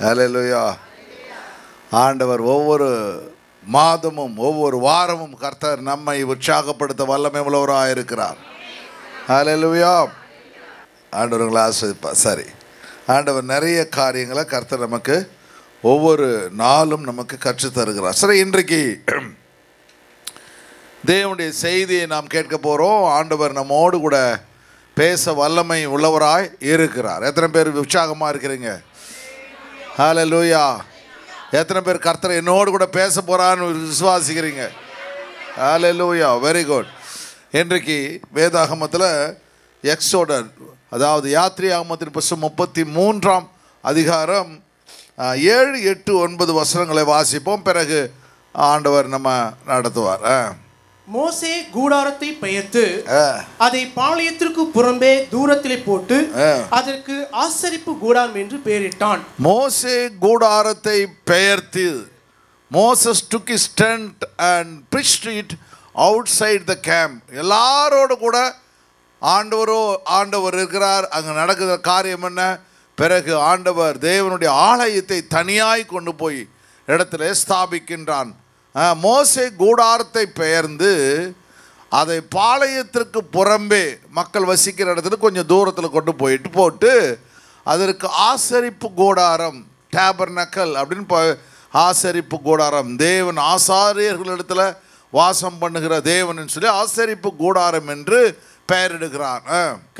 ஹல்லேலூயா. ஆண்டவர் ஒவ்வொரு மாதமும் ஒவ்வொரு வாரமும் கர்த்தர் நம்மை உற்சாகப்படுத்த வல்லமை உள்ளவராக இருக்கிறார். ஹல்லேலூயா. ஆண்டவர்களை ஆசீர்வதிப்பார். சரி, ஆண்டவர் நிறைய காரியங்களை கர்த்தர் நமக்கு ஒவ்வொரு நாளும் நமக்கு கற்றுத்தருகிறார். சரி, இன்றைக்கு தேவனுடைய செய்தியை நாம் கேட்க போகிறோம். ஆண்டவர் நம்மோடு கூட பேச வல்லமை உள்ளவராய் இருக்கிறார். எத்தனை பேர் உற்சாகமாக இருக்கிறீங்க? ஹல்லேலூயா. எத்தனை பேர் கர்த்தர் என்னோடு கூட பேச போகிறான்னு விசுவாசிக்கிறீங்க? ஹல்லேலூயா. Very good. இன்றைக்கு வேதாகமத்தில் எக்ஸோடர், அதாவது யாத்திரையாகமத்தின் புஸ்தகம் 33ஆம் அதிகாரம் 7, 8, 9 வசனங்களை வாசிப்போம். பிறகு ஆண்டவர் நம்ம நடத்துவார். மோசே கூடாரத்தை பெயர்த்து அதை பாளையத்திற்கு புறம்பே தூரத்திலே போட்டு அதற்கு ஆசரிப்பு கூடாரம் என்று பெயரிட்டான். மோசே கூடாரத்தை பெயர்த்து, Moses took his tent and pitched it outside the camp. எல்லாரோடு கூட ஆண்டவர் இருக்கிறார். அங்கே நடக்கிற காரியம் என்ன? பிறகு ஆண்டவர் தேவனுடைய ஆலயத்தை தனியாய் கொண்டு போய் இடத்துல ஸ்தாபிக்கின்றான். மோசே கூடாரத்தை பெயர்ந்து அதை பாளையத்திற்கு புறம்பே மக்கள் வசிக்கிற இடத்துல கொஞ்சம் தூரத்தில் கொண்டு போட்டு அதற்கு ஆசரிப்பு கூடாரம், டேபர்னக்கல் அப்படின்னு ஆசரிப்பு கூடாரம், தேவன் ஆசாரியர்களிடத்துல வாசம் பண்ணுகிற தேவன் சொல்லி ஆசரிப்பு கூடாரம் என்று பெயரிடுகிறான்.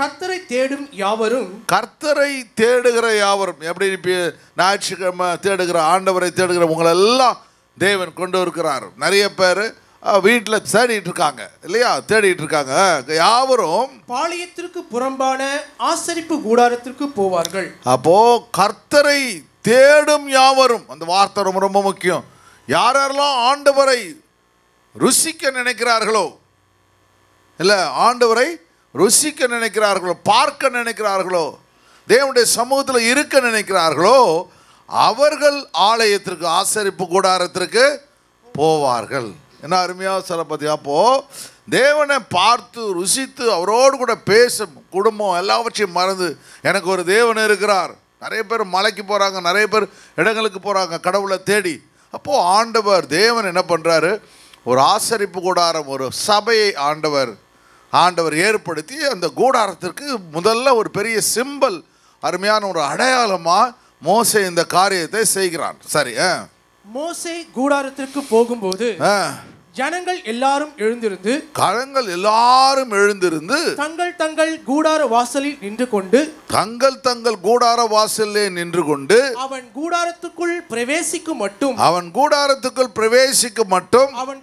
கர்த்தரை தேடும் யாவரும், கர்த்தரை தேடுகிற யாவரும், எப்படி ஞாயிற்றுக்கிழமை தேடுகிற ஆண்டவரை தேடுகிற உங்களெல்லாம் தேவன் கொண்டு இருக்கிறார். நிறைய பேர் வீட்டில் தேடிட்டு இருக்காங்க இல்லையா? தேடிட்டு இருக்காங்க. யாவரும் பாளையத்திற்கு புறம்பான ஆசரிப்பு கூடாரத்திற்கு போவார்கள். அப்போ கர்த்தரை தேடும் யாவரும், அந்த வார்த்தை ரொம்ப ரொம்ப முக்கியம். யாரெல்லாம் ஆண்டவரை ருசிக்க நினைக்கிறார்களோ, இல்லை ஆண்டவரை ருசிக்க நினைக்கிறார்களோ, பார்க்க நினைக்கிறார்களோ, தேவனுடைய சமூகத்தில் இருக்க நினைக்கிறார்களோ, அவர்கள் ஆலயத்திற்கு ஆசரிப்பு கூடாரத்திற்கு போவார்கள். என்ன அருமையாக சொல்ல பார்த்தியா? அப்போது தேவனை பார்த்து ருசித்து அவரோடு கூட பேசும் குடும்பம் எல்லாவற்றையும் மறந்து எனக்கு ஒரு தேவன் இருக்கிறார். நிறைய பேர் மலைக்கு போகிறாங்க, நிறைய பேர் இடங்களுக்கு போகிறாங்க கடவுளை தேடி. அப்போது ஆண்டவர் தேவன் என்ன பண்ணுறாரு? ஒரு ஆசரிப்பு கூடாரம், ஒரு சபையை ஆண்டவர் ஏற்படுத்தி அந்த கூடாரத்திற்கு முதல்ல ஒரு பெரிய சிம்பல், அருமையான ஒரு அடையாளமாக மோசே இந்த காரியத்தை செய்கிறான். சரி, மோசே கூடாரத்திற்கு போகும்போது ஜனங்கள் எல்லாரும் எழுந்திருந்து தங்கள் தங்கள் கூடார வாசலில் நின்று கொண்டு அவன் கூடாரத்துக்குள் பிரவேசிக்கும் மட்டும் அவன்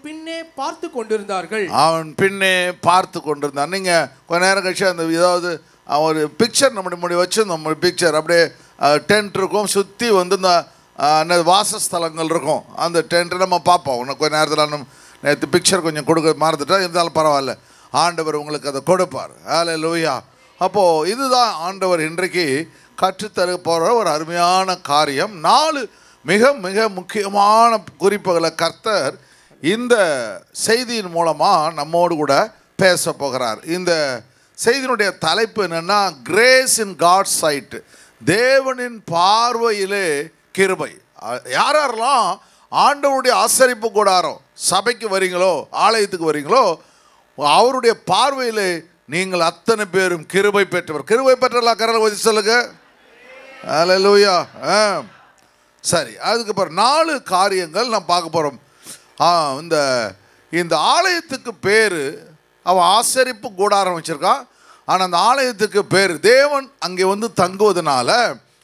பின்னே பார்த்து கொண்டிருந்தார்கள். நீங்க கொஞ்ச நேரம் கழிச்சு அந்த ஏதாவது ஒரு பிக்சர் நம்முடைய வச்சிருந்தோம். பிக்சர் அப்படியே டென்ட் இருக்கும், சுற்றி வந்து இந்த வாசஸ்தலங்கள் இருக்கும். அந்த டென்ட்டை நம்ம பார்ப்போம். உனக்கு கொஞ்ச நேரத்தில் நேற்று பிக்சர் கொஞ்சம் கொடுக்க மறந்துட்டா, இருந்தாலும் பரவாயில்ல, ஆண்டவர் உங்களுக்கு அதை கொடுப்பார். ஹல்லேலூயா. அப்போது இதுதான் ஆண்டவர் இன்றைக்கு கற்றுத்தர போகிற ஒரு அருமையான காரியம். 4 மிக மிக முக்கியமான குறிப்புகளை கர்த்தர் இந்த செய்தியின் மூலமாக நம்மோடு கூட பேச போகிறார். இந்த செய்தியினுடைய தலைப்பு என்னென்னா, கிரேஸ் இன் காட்ஸ் சைட், தேவனின் பார்வையிலே கிருபை. யாரெல்லாம் ஆண்டவருடைய ஆசரிப்பு கூடாரம் சபைக்கு வரீங்களோ, ஆலயத்துக்கு வரீங்களோ, அவருடைய பார்வையிலே நீங்கள் அத்தனை பேரும் கிருபை பெற்றவர். கிருபை பெற்றலாம் கரலை வச்சு சொல்லுங்க. ஹல்லேலூயா. சரி, அதுக்கப்புறம் 4 காரியங்கள் நாம் பார்க்க போகிறோம். இந்த ஆலயத்துக்கு பேர், அவன் ஆசரிப்பு கூடாரம் வச்சுருக்கான். ஆனால் அந்த ஆலயத்துக்கு பேர், தேவன் அங்கே வந்து தங்குவதனால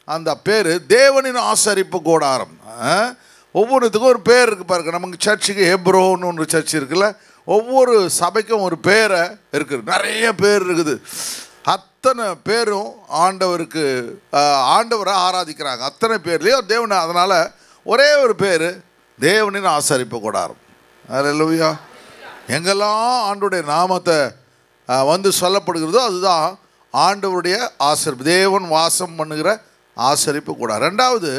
அந்த பேர் தேவனின் ஆசரிப்பு கூடாரம். ஒவ்வொருத்துக்கும் ஒரு பேர் இருக்குது பாருங்க. நமக்கு சர்ச்சுக்கு ஹெப்ரோன்னு ஒன்று சர்ச் இருக்குல்ல, ஒவ்வொரு சபைக்கும் ஒரு பேரை இருக்குது. நிறைய பேர் இருக்குது. அத்தனை பேரும் ஆண்டவரை ஆராதிக்கிறாங்க. அத்தனை பேர்லேயும் தேவனை, அதனால் ஒரே ஒரு பேர், தேவனின் ஆசரிப்பு கூடாரம். ஹல்லேலூயா. எங்கெல்லாம் ஆண்டவருடைய நாமத்தை வந்து சொல்லப்படுகிறதோ அதுதான் ஆண்டவருடைய ஆசரிப்பு, தேவன் வாசம் பண்ணுகிற ஆசரிப்பு கூடாரம். 2வது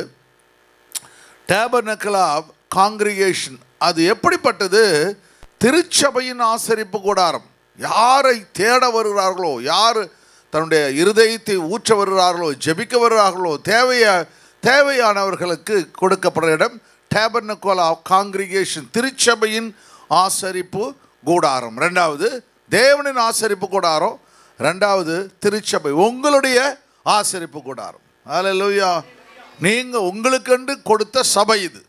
டேபர்னக்கிள் ஆஃப் காங்கிரிகேஷன். அது எப்படிப்பட்டது? திருச்சபையின் ஆசரிப்பு கூடாரம். யாரை தேட வருகிறார்களோ, யார் தன்னுடைய இருதயத்தை ஊற்ற வருகிறார்களோ, ஜெபிக்க வருகிறார்களோ, தேவையை தேவையானவர்களுக்கு கொடுக்கப்படுற இடம் டேபர்னக்கிள் ஆஃப் காங்கிரிகேஷன், திருச்சபையின் ஆசரிப்பு கூடாரம். ரெண்டாவது தேவனின் ஆசரிப்பு கூடாரம், ரெண்டாவது திருச்சபை உங்களுடைய ஆசரிப்பு கூடாரம். ஹல்லேலூயா. நீங்கள் உங்களுக்கென்று கொடுத்த சபை இது.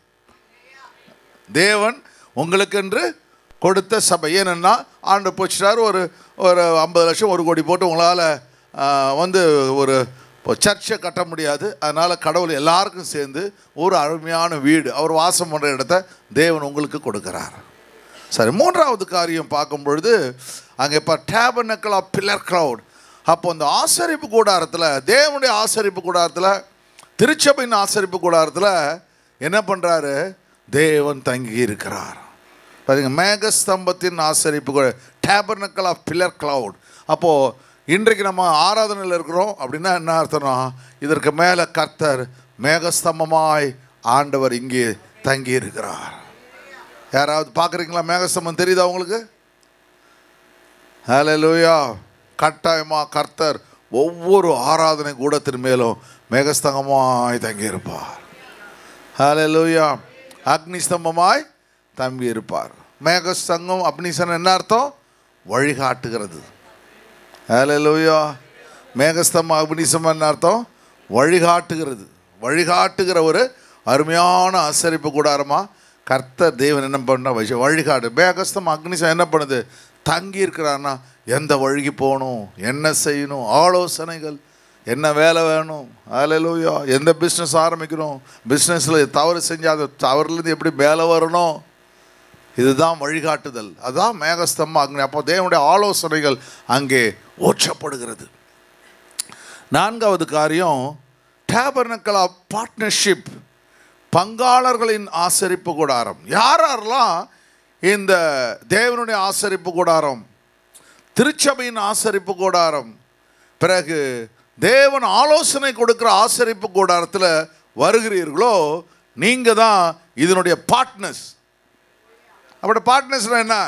தேவன் உங்களுக்கென்று கொடுத்த சபை. ஏன்னா ஆண்டு போச்சுட்டார், ஒரு 50 லட்சம் 1 கோடி போட்டு உங்களால் வந்து ஒரு சர்ச்சை கட்ட முடியாது. அதனால் கடவுள் எல்லாருக்கும் சேர்ந்து ஒரு அருமையான வீடு, அவர் வாசம் பண்ணுற இடத்த தேவன் உங்களுக்கு கொடுக்குறார். சரி, மூன்றாவது காரியம் பார்க்கும் பொழுது அங்கே இப்போ டேபர்னக்கிள் ஆஃப் பில்லர் கிளவுட். அப்போ இந்த ஆசரிப்பு கூடாரத்தில், தேவனுடைய ஆசரிப்பு கூடாரத்தில், திருச்சபையின் ஆசரிப்பு கூடாரத்தில் என்ன பண்ணுறாரு? தேவன் தங்கி இருக்கிறார். பாருங்க, மேகஸ்தம்பத்தின் ஆசரிப்பு டேபர்னக்கிள் ஆஃப் பில்லர் கிளவுட். அப்போது இன்றைக்கு நம்ம ஆராதனையில் இருக்கிறோம் அப்படின்னா என்ன அர்த்தம்னா, இதற்கு மேலே கர்த்தர் மேகஸ்தம்பமாய் ஆண்டவர் இங்கே தங்கி இருக்கிறார். யாராவது பார்க்குறீங்களா? மேகஸ்தம்பம் தெரியுதா உங்களுக்கு? ஹல்லேலூயா. கட்டாயமாக கர்த்தர் ஒவ்வொரு ஆராதனை கூடத்தின் மேலும் மேகஸ்தம்பமாய் தங்கி இருப்பார். ஹல்லேலூயா. அக்னி ஸ்தம்பமாய் தம்பி இருப்பார். மேகஸ்தங்கம் அக்னிசன் என்ன அர்த்தம்? வழிகாட்டுகிறது. ஹல்லேலூயா. மேகஸ்தம்பம் அக்னிசம் என்ன அர்த்தம்? வழிகாட்டுகிறது. வழிகாட்டுகிற ஒரு அருமையான ஆசரிப்பு கூடாரமாக கர்த்தர் தேவன் என்ன பண்ண வழிகாட்டு. மேகஸ்தம் அக்னிசம் என்ன பண்ணுது? தங்கி இருக்கிறான்னா எந்த வழிக்கு போகணும், என்ன செய்யணும், ஆலோசனைகள், என்ன வேலை வேணும். ஹல்லேலூயா. எந்த பிஸ்னஸ் ஆரம்பிக்கணும், பிஸ்னஸில் தவறு செஞ்சால் அது தவறுலேருந்து எப்படி மேலே வரணும், இதுதான் வழிகாட்டுதல். அதுதான் மேகஸ்தம்பம் அக்னி. அப்போ தேவனுடைய ஆலோசனைகள் அங்கே ஊற்றப்படுகிறது. நான்காவது காரியம் டேபர்னக்கிள் ஆஃப் பார்ட்னர்ஷிப், பங்காளர்களின் ஆசரிப்பு கூடாரம். யாரெல்லாம் இந்த தேவனுடைய ஆசரிப்பு கூடாரம், திருச்சபையின் ஆசரிப்பு கூடாரம், பிறகு தேவன் ஆலோசனை கொடுக்குற ஆசரிப்பு கூடாரத்தில் வருகிறீர்களோ நீங்கள் தான் இதனுடைய பார்ட்னர்ஸ். அப்படி பார்ட்னர்ஸ்னா என்ன?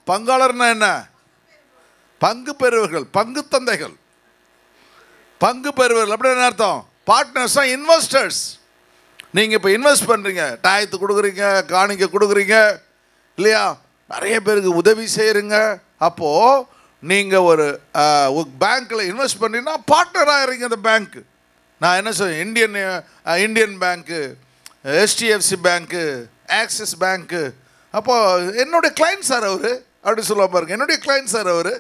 பங்காளர்னா என்ன? பங்கு பெறுவர்கள், பங்கு தந்தைகள், பங்கு பெறுவர்கள். அப்படி என்ன அர்த்தம்? பார்ட்னர்ஸ் தான் இன்வெஸ்டர்ஸ். நீங்கள் இப்போ இன்வெஸ்ட் பண்ணுறீங்க, டாயத்து கொடுக்குறீங்க, காணிக்க கொடுக்குறீங்க இல்லையா, நிறைய பேருக்கு உதவி செய்கிறீங்க. அப்போது நீங்கள் ஒரு பேங்க்கில் இன்வெஸ்ட் பண்ணுறீங்கன்னா பார்ட்னர் ஆகிறீங்க அந்த பேங்க்கு. நான் என்ன சொல்றேன், இந்தியன் பேங்க்கு, HDFC பேங்க்கு, ஆக்சிஸ் பேங்க்கு. அப்போது என்னுடைய கிளைண்ட் சார் அவர் அப்படி சொல்லுவா பாருங்க, என்னுடைய கிளைண்ட் சார் அவர்,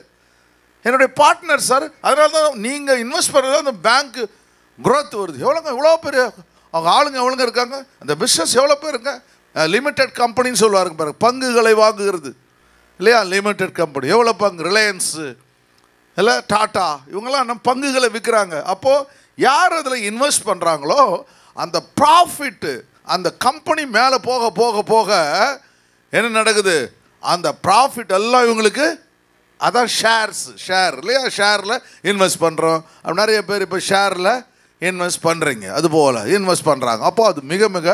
என்னுடைய பார்ட்னர் சார். அதனால தான் நீங்கள் இன்வெஸ்ட் பண்ணுறது அந்த பேங்க்கு க்ரோத் வருது. எவ்வளோ பெரிய அவங்க ஆளுங்க எவ்வளோங்க இருக்காங்க, அந்த பிஸ்னஸ் எவ்வளோ பேர் இருங்க. லிமிடெட் கம்பெனின்னு சொல்லுவாருங்க பாருங்க, பங்குகளை வாங்குகிறது இல்லையா, லிமிடெட் கம்பெனி. எவ்வளோ பங்கு? ரிலையன்ஸு இல்லை டாட்டா, இவங்கெல்லாம் நம்ம பங்குகளை விற்கிறாங்க. அப்போது யார் அதில் இன்வெஸ்ட் பண்ணுறாங்களோ அந்த ப்ராஃபிட்டு அந்த கம்பெனி மேலே போக போக போக என்ன நடக்குது, அந்த ப்ராஃபிட் எல்லாம் இவங்களுக்கு அதான் ஷேர் இல்லையா, ஷேரில் இன்வெஸ்ட் பண்ணுறோம். அப்போ நிறைய பேர் இப்போ ஷேரில் இன்வெஸ்ட் பண்ணுறீங்க, அதுபோல் இன்வெஸ்ட் பண்ணுறாங்க. அப்போது அது மிக மிக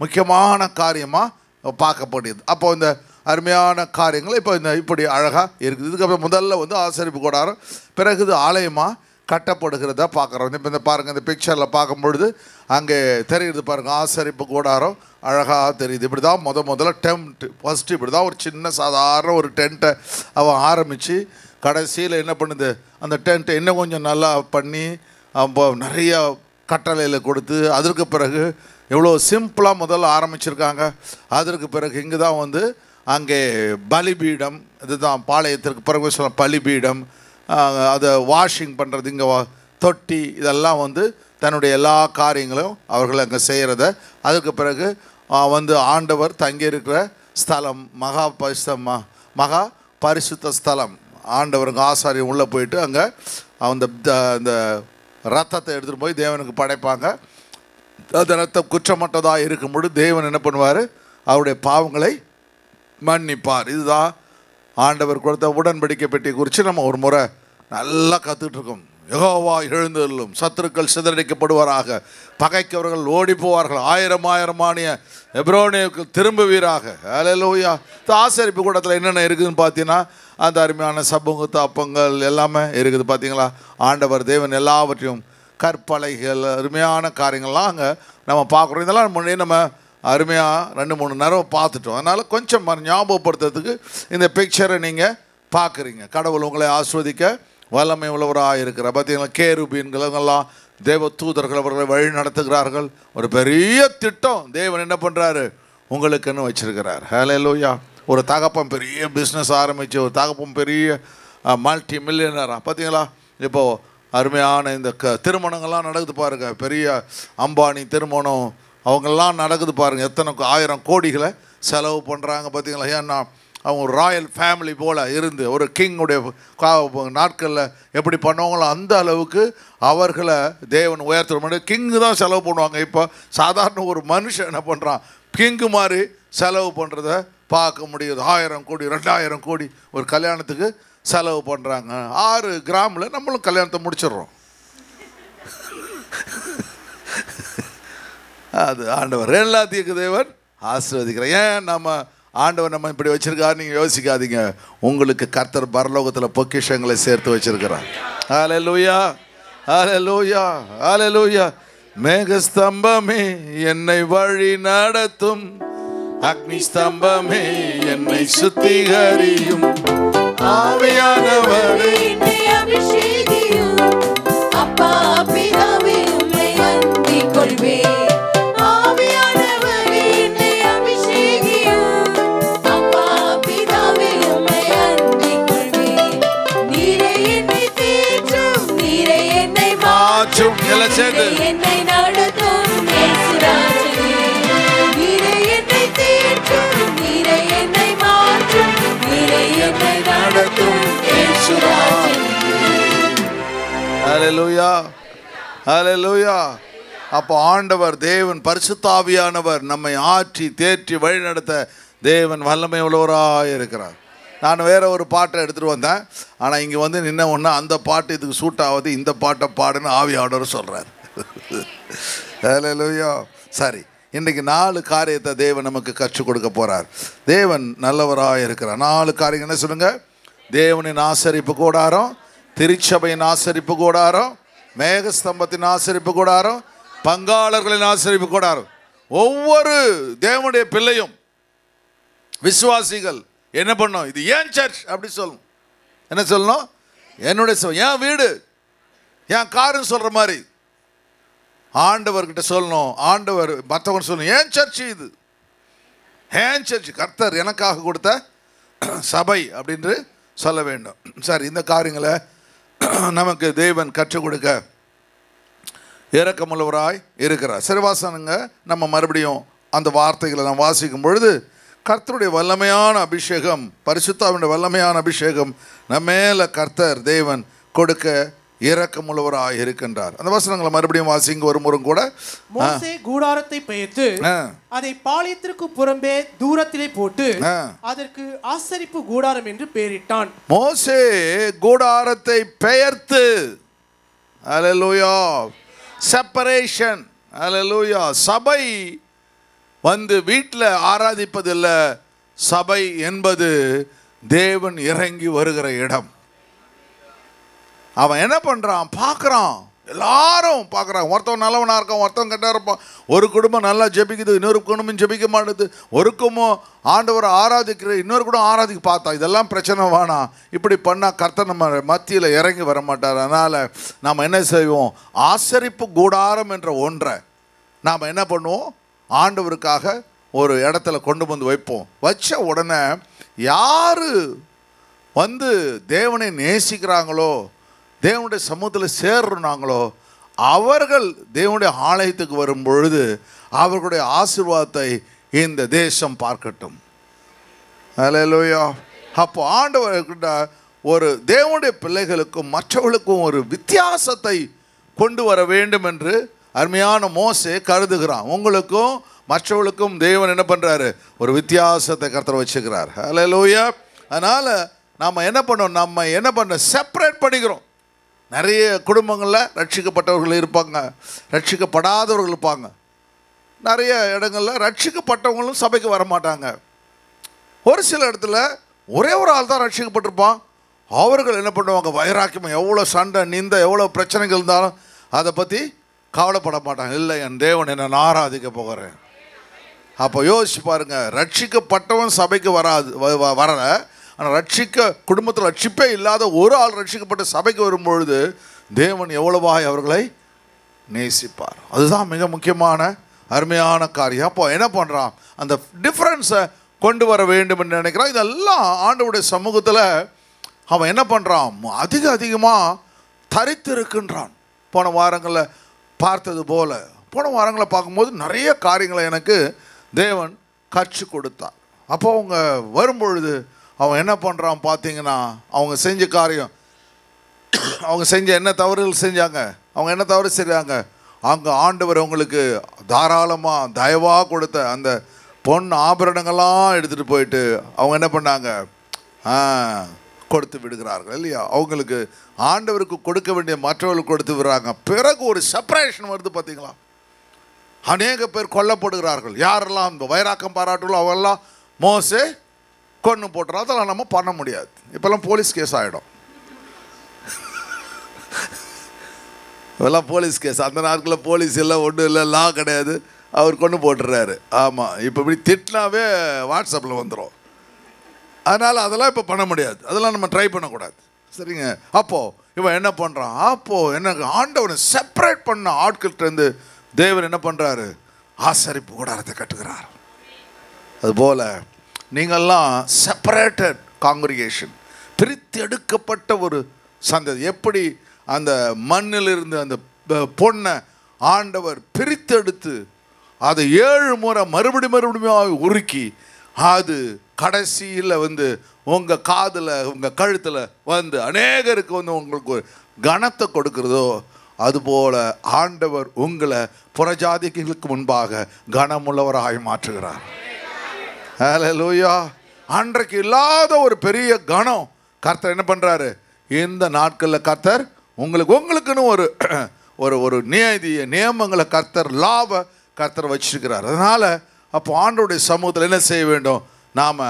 முக்கியமான காரியமாக பார்க்கப்படுது. அப்போது இந்த அருமையான காரியங்கள் இப்போ இந்த இப்படி அழகாக இருக்குது. இதுக்கப்புறம் முதல்ல ஆசரிப்பு கூடாரம், பிறகு இது ஆலயமாக கட்டப்படுகிறத பார்க்குறோம். இப்போ இந்த பாருங்கள், இந்த பிக்சரில் பார்க்கும்பொழுது அங்கே தெரியுது பாருங்கள், ஆசரிப்பு கூடாரம் அழகாக தெரியுது. இப்படி தான் முதல்ல டென்ட் ஃபஸ்ட்டு இப்படி தான் ஒரு சின்ன சாதாரண ஒரு டென்ட்டை அவன் ஆரம்பித்து கடைசியில் என்ன பண்ணுது, அந்த டென்ட்டை இன்னும் கொஞ்சம் நல்லா பண்ணி அப்போ நிறைய கட்டளையில் கொடுத்து, அதற்கு பிறகு எவ்வளோ சிம்பிளாக முதல்ல ஆரம்பிச்சிருக்காங்க. அதற்கு பிறகு இங்கே தான் அங்கே பலிபீடம், இதுதான் பாளையத்திற்கு பிறகு சொல்ல பலிபீடம், அதை வாஷிங் பண்ணுறது, இங்கே தொட்டி, இதெல்லாம் தன்னுடைய எல்லா காரியங்களும் அவர்கள் அங்கே செய்கிறத. அதுக்கு பிறகு ஆண்டவர் தங்கியிருக்கிற ஸ்தலம் மகா பரிசுத்த ஸ்தலம். ஆண்டவருக்கு ஆசாரியம் உள்ளே போயிட்டு அங்கே அந்த ரத்தத்தை எடுத்துகிட்டு போய் தேவனுக்கு படைப்பாங்க. அந்த ரத்தம் குற்றமற்றதாக இருக்கும்பொழுது தேவன் என்ன பண்ணுவார், அவருடைய பாவங்களை மன்னிப்பார். இதுதான் ஆண்டவர் கொடுத்த உடன்படிக்கை பெட்டி குறித்து நம்ம ஒரு முறை நல்லா கற்றுட்ருக்கோம். யெகோவா எழுந்தருளும், சத்துருக்கள் சிதறடிக்கப்படுவாராக, பகைக்கவர்கள் ஓடி போவார்கள், ஆயிரமானிய எப்ரோனியருக்கு திரும்புவீராக. ஹல்லேலூயா. ஆசரிப்பு கூடத்தில் என்னென்ன இருக்குதுன்னு பார்த்தீங்கன்னா அந்த அருமையான சமூக தாப்பங்கள் எல்லாமே இருக்குது. பார்த்தீங்களா, ஆண்டவர் தேவன் எல்லாவற்றையும் கற்பலைகள், அருமையான காரியங்கள்லாம் அங்கே நம்ம பார்க்குறோம். இதெல்லாம் முன்னே நம்ம அருமையாக 2-3 நேரம் பார்த்துட்டோம். அதனால் கொஞ்சம் ஞாபகப்படுத்துறதுக்கு இந்த பிக்சரை நீங்கள் பார்க்குறீங்க. கடவுள் உங்களை ஆஸ்வதிக்க வல்லமை உள்ளவராக இருக்கிற பார்த்தீங்களா, கேருபீன்களெல்லாம் தேவ தூதர்கள் அவர்களை வழி நடத்துகிறார்கள். ஒரு பெரிய திட்டம் தேவன் என்ன பண்ணுறாரு, உங்களுக்குன்னு வச்சிருக்கிறார். ஹல்லேலூயா. ஒரு தகப்பன் பெரிய பிஸ்னஸ் ஆரம்பித்து, ஒரு தகப்பன் பெரிய மல்டி மில்லியனராக பார்த்தீங்களா. இப்போது அருமையான இந்த திருமணங்கள்லாம் நடக்குது பாருங்கள். பெரிய அம்பானி திருமணம் அவங்கெல்லாம் நடக்குது பாருங்கள். எத்தனை 1000 கோடிகளை செலவு பண்ணுறாங்க பார்த்தீங்களா. ஏன்னா அவங்க ஒரு ராயல் ஃபேமிலி போல் இருந்து ஒரு கிங்குடைய நாட்களில் எப்படி பண்ணுவாங்களோ அந்த அளவுக்கு அவர்களை தேவன் உயர்த்துற. கிங்கு தான் செலவு பண்ணுவாங்க. இப்போ சாதாரண ஒரு மனுஷன் என்ன பண்ணுறான், கிங்கு மாதிரி செலவு பண்ணுறத பார்க்க முடியுது. 1000 கோடி 2000 கோடி ஒரு கல்யாணத்துக்கு செலவு பண்ணுறாங்க. 6 கிராமில் நம்மளும் கல்யாணத்தை முடிச்சிடுறோம். அது ஆண்டவர் எல்லாத்தையும் தேவன் ஆசீர்வதிக்கிறார். ஏன் நம்ம ஆண்டவர் நம்ம இப்படி வச்சிருக்காரு நீங்கள் யோசிக்காதீங்க. உங்களுக்கு கர்த்தர் பரலோகத்தில் பொக்கிஷங்களை சேர்த்து வச்சிருக்கிறார். ஹல்லேலூயா, ஹல்லேலூயா, ஹல்லேலூயா. மேகஸ்தம்பமே என்னை வழி நடத்தும், அக்னி ஸ்தம்பமே என்னை சுத்திகரியும், ஆவியானவரே என்னை அபிஷேகியும், அப்பா பிதாவே உம்மை அண்டிக் கொள்வேன். ஆவியானவரே என்னை அபிஷேகியும், அப்பா பிதாவே உம்மை அண்டிக் கொள்வேன். நீரே என்னை தேற்றும், நீரே என்னை மாற்றும், என்னை நடத்தும் இயேசுராஜனே. நீரே என்னை தேற்றும், நீரே என்னை மாற்றும், நீரே என்னை நடத்தும் இயேசுராஜனே. ஹல்லேலூயா, ஹல்லேலூயா. அப்போ ஆண்டவர் தேவன் பரிசுத்த ஆவியானவர் நம்மை ஆற்றி தேற்றி வழிநடத்த தேவன் வல்லமை உள்ளவராக இருக்கிறார். நான் வேற ஒரு பாட்டை எடுத்துகிட்டு வந்தேன். ஆனால் இங்கே வந்து நின்ன ஒன்று அந்த பாட்டு இதுக்கு சூட் ஆகுது, இந்த பாட்டை பாடுன்னு ஆவியானவர் சொல்கிறார். ஹல்லேலூயா. சரி, இன்றைக்கு 4 காரியத்தை தேவன் நமக்கு கற்றுக் கொடுக்க போகிறார். தேவன் நல்லவராக இருக்கிறார். 4 காரியம் என்ன சொல்லுங்க? தேவனின் ஆசரிப்பு கூடாரம், திருச்சபையின் ஆசரிப்பு கூடாரம், மேகஸ்தம்பத்தின் ஆசரிப்பு கூடாரம், பங்காளர்களின் ஆசரிப்பு கூடாரம். ஒவ்வொரு தேவனுடைய பிள்ளையும் விசுவாசிகள் என்ன பண்ணணும்? இது ஏன் சர்ச் அப்படி சொல்லணும். என்ன சொல்லணும்? என்னுடைய என் வீடு, என் காருன்னு சொல்கிற மாதிரி ஆண்டவர்கிட்ட சொல்லணும். ஆண்டவர் மற்றவங்க சொல்லணும், ஏன் சர்ச் இது, ஏன் சர்ச் கர்த்தர் எனக்காக கொடுத்த சபை அப்படின்னு சொல்ல வேண்டும். சரி, இந்த காரியங்களை நமக்கு தேவன் கற்றுக் கொடுக்க இரக்கமுள்ளவராய் இருக்கிறார். சரி, வாசனுங்க, நம்ம மறுபடியும் அந்த வார்த்தைகளை நாம் வாசிக்கும் பொழுது கர்த்தருடைய வல்லமையான அபிஷேகம், பரிசுத்தாவினுடைய வல்லமையான அபிஷேகம் நம்ம மேலே கர்த்தர் தேவன் கொடுக்க இரக்கமுள்ளவராக இருக்கின்றார். அந்த வசனங்களை மறுபடியும் வாசிங்க ஒரு முறை கூட. மோசே கூடாரத்தை பெயர்த்து அதை பாளையத்திற்கு புறம்பே தூரத்திலே போட்டு அதற்கு ஆசரிப்பு கூடாரம் என்று பெயரிட்டான். மோசே கூடாரத்தை பெயர்த்து, ஹல்லேலூயா, செப்பரேஷன், ஹல்லேலூயா. சபை வந்து வீட்டில் ஆராதிப்பதில்லை. சபை என்பது தேவன் இறங்கி வருகிற இடம். அவன் என்ன பண்ணுறான், பார்க்குறான், எல்லாரும் பார்க்குறான். ஒருத்தவன் நல்லவனாக இருக்கான், ஒருத்தவன் கெட்டா இருப்பான். ஒரு குடும்பம் நல்லா ஜெபிக்குது, இன்னொரு குடும்பம் ஜெபிக்க மாட்டுது. ஒரு குடும்பம் ஆண்டவரை ஆராதிக்கிற, இன்னொரு குடும்பம் ஆராதிக்க பார்த்தா. இதெல்லாம் பிரச்சனை வேணாம். இப்படி பண்ணால் கர்த்தர் நம்ம மத்தியில் இறங்கி வர மாட்டார். அதனால் நாம் என்ன செய்வோம், ஆசரிப்பு கூடாரம் என்ற ஒன்றை நாம் என்ன பண்ணுவோம், ஆண்டவருக்காக ஒரு இடத்துல கொண்டு வந்து வைப்போம். வச்ச உடனே யார் வந்து தேவனை நேசிக்கிறாங்களோ, தேவனுடைய சமூகத்தில் சேர்றாங்களோ, அவர்கள் தேவனுடைய ஆலயத்துக்கு வரும் பொழுது அவர்களுடைய ஆசீர்வாதத்தை இந்த தேசம் பார்க்கட்டும். ஹல்லேலூயா. அப்போ ஆண்டவர்கிட்ட ஒரு தேவனுடைய பிள்ளைகளுக்கும் மற்றவர்களுக்கும் ஒரு வித்தியாசத்தை கொண்டு வர வேண்டும் என்று அருமையான மோசே கருதுகிறான். உங்களுக்கும் மற்றவர்களுக்கும் தேவன் என்ன பண்ணுறாரு, ஒரு வித்தியாசத்தை கர்த்தர் வச்சுக்கிறார். ஹல்லேலூயா. அதனால் நம்ம என்ன பண்ணோம், நம்ம என்ன பண்ண செப்பரேட் பண்ணிக்கிறோம். நிறைய குடும்பங்களில் ரட்சிக்கப்பட்டவர்கள் இருப்பாங்க, ரட்சிக்கப்படாதவர்கள் இருப்பாங்க. நிறைய இடங்களில் ரட்சிக்கப்பட்டவங்களும் சபைக்கு வரமாட்டாங்க. ஒரு சில இடத்துல ஒரே ஒரு ஆள் தான் ரட்சிக்கப்பட்டிருப்பான். அவர்கள் என்ன பண்ணுவாங்க, வைராக்கியம், எவ்வளோ சண்டை நிந்த எவ்வளோ பிரச்சனைகள் இருந்தாலும் அதை பற்றி கவலைப்பட மாட்டாங்க. இல்லை, என் தேவன் என்ன நான் ஆராதிக்க போகிறேன். அப்போ யோசிச்சு பாருங்க, ரட்சிக்கப்பட்டவன் சபைக்கு வரல. ஆனால் குடும்பத்தில் ரட்சிப்பே இல்லாத ஒரு ஆள் ரட்சிக்கப்பட்ட சபைக்கு வரும்பொழுது தேவன் எவ்வளவாய் அவர்களை நேசிப்பார். அதுதான் மிக முக்கியமான அருமையான காரியம். அப்போ என்ன பண்ணுறான், அந்த டிஃப்ரென்ஸை கொண்டு வர வேண்டும் என்று நினைக்கிறான். இதெல்லாம் ஆண்டவருடைய சமூகத்தில் அவன் என்ன பண்ணுறான், அதிகமாக தரித்து இருக்கின்றான். போன வாரங்களில் பார்த்தது போல, போன வாரங்களை பார்க்கும்போது நிறைய காரியங்களை எனக்கு தேவன் கற்றுக் கொடுத்தார். அப்போ அவங்க வரும்பொழுது அவன் என்ன பண்ணுறான் பார்த்தீங்கன்னா, அவங்க செஞ்ச காரியம், அவங்க செஞ்ச என்ன தவறுகள் செஞ்சாங்க, அவங்க என்ன தவறு செய்கிறாங்க, அங்கே ஆண்டவர் அவங்களுக்கு தாராளமாக தயவாக கொடுத்த அந்த பொன் ஆபரணங்கள்லாம் எடுத்துகிட்டு போயிட்டு அவங்க என்ன பண்ணாங்க, கொடுத்து விடுகிறார்கள் இல்லையா. அவங்களுக்கு ஆண்டவருக்கு கொடுக்க வேண்டிய மற்றவர்களுக்கு கொடுத்து விடுறாங்க. பிறகு ஒரு செப்பரேஷன் வருது பார்த்தீங்களா. அநேக பேர் கொல்லப்படுகிறார்கள். யாரெல்லாம் இந்த வைராக்கம் பாராட்டுகளோ அவெல்லாம் மோசே கொன்று போட்டுறோம். அதெல்லாம் நம்ம பண்ண முடியாது. இப்போல்லாம் போலீஸ் கேஸ் ஆகிடும். இப்போல்லாம் போலீஸ் கேஸ். அந்த நாட்களில் போலீஸ் இல்லை, ஒன்றும் இல்லை, லா கிடையாது, அவர் கொண்டு போட்டுறாரு. ஆமாம், இப்போ இப்படி திட்டினாவே வாட்ஸ்அப்பில் வந்துடும். அதனால் அதெல்லாம் இப்போ பண்ண முடியாது, அதெல்லாம் நம்ம ட்ரை பண்ணக்கூடாது. சரிங்க. அப்போது இவன் என்ன பண்ணுறான், அப்போது எனக்கு ஆண்டவனை செப்பரேட் பண்ண ஆட்கள்கிட்டருந்து தேவன் என்ன பண்ணுறாரு, ஆசரிப்பு கூடாரத்தை கட்டுகிறார். அதுபோல் நீங்கள்லாம் செப்பரேட்டட் காங்கிரிகேஷன், பிரித்து எடுக்கப்பட்ட ஒரு சந்ததி. எப்படி அந்த மண்ணிலிருந்து அந்த பொண்ணை ஆண்டவர் பிரித்தெடுத்து அதை 7 முறை மறுபடியும் உருக்கி அது கடைசியில் உங்கள் காதில் உங்கள் கழுத்தில் அநேகருக்கு உங்களுக்கு கனத்தை கொடுக்கிறதோ, அதுபோல் ஆண்டவர் உங்களை புறஜாதிகளுக்கு முன்பாக கனமுள்ளவராய் மாற்றுகிறார். ஹல்லேலூயா. அன்றைக்கு இல்லாத ஒரு பெரிய கனம் கர்த்தர் என்ன பண்ணுறாரு, இந்த நாட்களில் கர்த்தர் உங்களுக்குன்னு ஒரு நியமங்களை கர்த்தர் கர்த்தர் வச்சிருக்கிறார். அதனால் அப்போ ஆண்டவருடைய சமூகத்தில் என்ன செய்ய வேண்டும், நாம்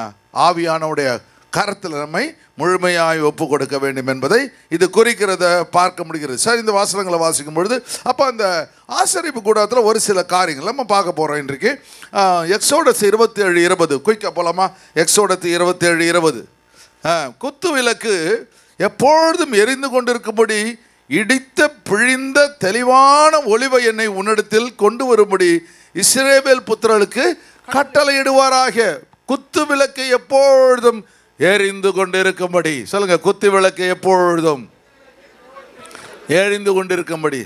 ஆவியானவருடைய கரத்தில் நம்மை முழுமையாய் ஒப்பு கொடுக்க வேண்டும் என்பதை இது குறிக்கிறத பார்க்க முடிகிறது. சரி, இந்த வாசகங்களை வாசிக்கும் பொழுது அப்போ அந்த ஆசரிப்பு கூடத்தில் ஒரு சில காரியங்கள் நம்ம பார்க்க போகிறோம் இன்றைக்கு. எக்ஸோடஸ் 27:20 குயிக்காக போகலாமா? எக்ஸோடஸ் 27:20 குத்து விளக்கு எப்பொழுதும் எரிந்து கொண்டிருக்கும்படி இடித்த பிழிந்த தெளிவான ஒலிவ எண்ணெய் உன்னிடத்தில் கொண்டு வரும்படி இஸ்ரவேல் புத்திரர்களுக்கு கட்டளையிடுவாராக. குத்து விளக்கு எப்பொழுதும் எரிந்து கொண்டிருக்கும்படி சொல்லுங்க. குத்து விளக்கு எப்பொழுதும் எரிந்து கொண்டிருக்கும்படி.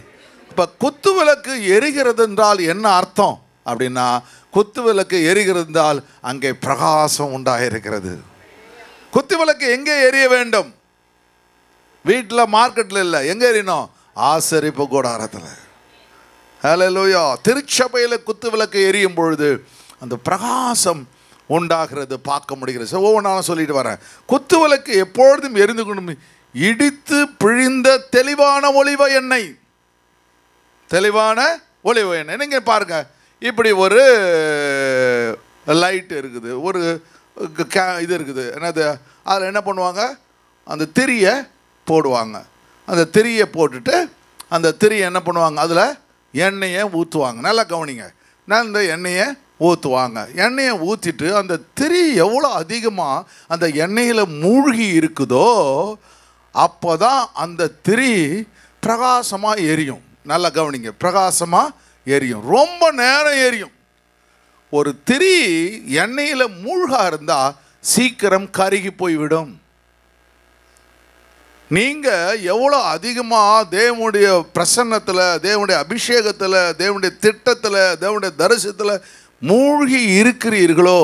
இப்போ குத்து விளக்கு எரிகிறது என்றால் என்ன அர்த்தம் அப்படின்னா, குத்து விளக்கு எரிகிறது என்றால் அங்கே பிரகாசம் உண்டாயிருக்கிறது. குத்து விளக்கு எங்கே எரிய வேண்டும்? வீட்டில், மார்க்கெட்டில் இல்லை. எங்கே எரியணும்? ஆசரிப்பு கூடாரத்தில். ஹல்லேலூயா. திருச்சபையில் குத்து விளக்கு எரியும் பொழுது அந்த பிரகாசம் உண்டாகிறது பார்க்க முடிகிறது. ஒவ்வொன்றாலும் சொல்லிட்டு வரேன். குத்து விளக்கு எப்பொழுதும் எரிந்து கொண்டு இடித்து பிழிந்த தெளிவான ஒலிவ எண்ணெய். தெளிவான ஒலிவ எண்ணெய். நீங்கள் பாருங்க, இப்படி ஒரு லைட் இருக்குது, ஒரு இது இருக்குது, என்னது, அதில் என்ன பண்ணுவாங்க, அந்த திரியை போடுவாங்க. அந்த திரியை போட்டுட்டு அந்த திரியை என்ன பண்ணுவாங்க, அதில் எண்ணெயை ஊற்றுவாங்க. நல்லா கவனிங்க. நான் இந்த எண்ணெயை ஊற்றுவாங்க. எண்ணெயை ஊற்றிட்டு அந்த திரி எவ்வளோ அதிகமாக அந்த எண்ணெயில் மூழ்கி இருக்குதோ அப்போ தான் அந்த திரி பிரகாசமாக எரியும். நல்லா கவனிங்க, பிரகாசமாக எரியும், ரொம்ப நேரம் எரியும். ஒரு திரி எண்ணெயில் மூழ்கா இருந்தால் சீக்கிரம் கருகி போய்விடும். நீங்கள் எவ்வளோ அதிகமாக தேவனுடைய பிரசன்னத்தில், தேவனுடைய அபிஷேகத்தில், தேவனுடைய திட்டத்தில், தேவனுடைய தரிசனத்தில் மூழ்கி இருக்கிறீர்களோ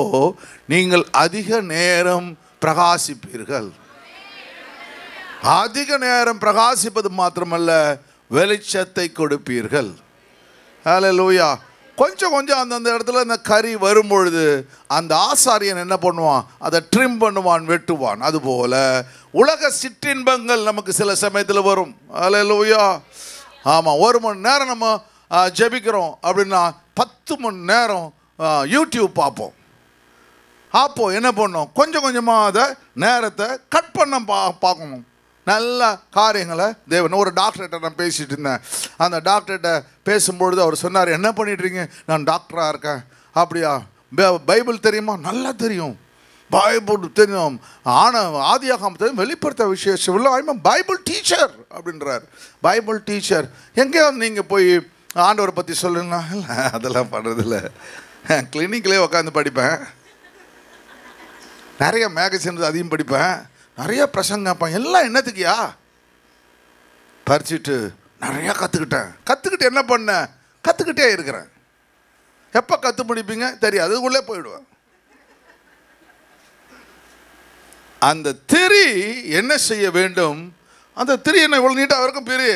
நீங்கள் அதிக நேரம் பிரகாசிப்பீர்கள். அதிக நேரம் பிரகாசிப்பது மாத்திரமல்ல, வெளிச்சத்தை கொடுப்பீர்கள். ஹல்லேலூயா. கொஞ்சம் கொஞ்சம் அந்தந்த இடத்துல அந்த கறி வரும்பொழுது அந்த ஆசாரியன் என்ன பண்ணுவான், அதை ட்ரிம் பண்ணுவான், வெட்டுவான். அதுபோல் உலக சிற்றின்பங்கள் நமக்கு சில சமயத்தில் வரும். ஹல்லேலூயா. ஆமாம், 1 மணி நேரம் நம்ம ஜெபிக்கிறோம் அப்படின்னா 10 மணி நேரம் யூடியூப் பார்ப்போம். அப்போது என்ன பண்ணோம், கொஞ்சம் கொஞ்சமாக அதை நேரத்தை கட் பண்ண பார்க்கணும். நல்ல காரியங்களை தேவன். ஒரு டாக்டர்கிட்ட நான் பேசிகிட்டு இருந்தேன். அந்த டாக்டர்கிட்ட பேசும்பொழுது அவர் சொன்னார், என்ன பண்ணிட்டுருங்க? நான் டாக்டராக இருக்கேன். அப்படியா? பைபிள் தெரியுமா? நல்லா தெரியும். பைபிள் தெரியும். ஆனால் ஆதியாகமம் தெரியும், வெளிப்படுத்த விசேஷம் ஐம் பைபிள் டீச்சர் அப்படின்றார். Bible teacher. எங்கேயாவது நீங்கள் போய் ஆண்டவரை பற்றி சொல்லுங்களா? இல்லை, அதெல்லாம் பண்ணுறதில்ல. கிளினிக்லேயே உட்காந்து படிப்பேன். நிறைய மேகசின்ஸ் அதையும் படிப்பேன். நிறைய பிரசங்கப்பேன். எல்லாம் என்னத்துக்கியா? பறிச்சுட்டு நிறையா கற்றுக்கிட்டு என்ன பண்ணேன்? கற்றுக்கிட்டே இருக்கிறேன். எப்போ கற்று முடிப்பீங்க தெரியாது, அதுக்குள்ளே போயிடுவேன். அந்த திரி என்ன செய்ய வேண்டும்? அந்த திரி என்ன இவ்வளோ நீட்டாக இருக்கும்? பெரிய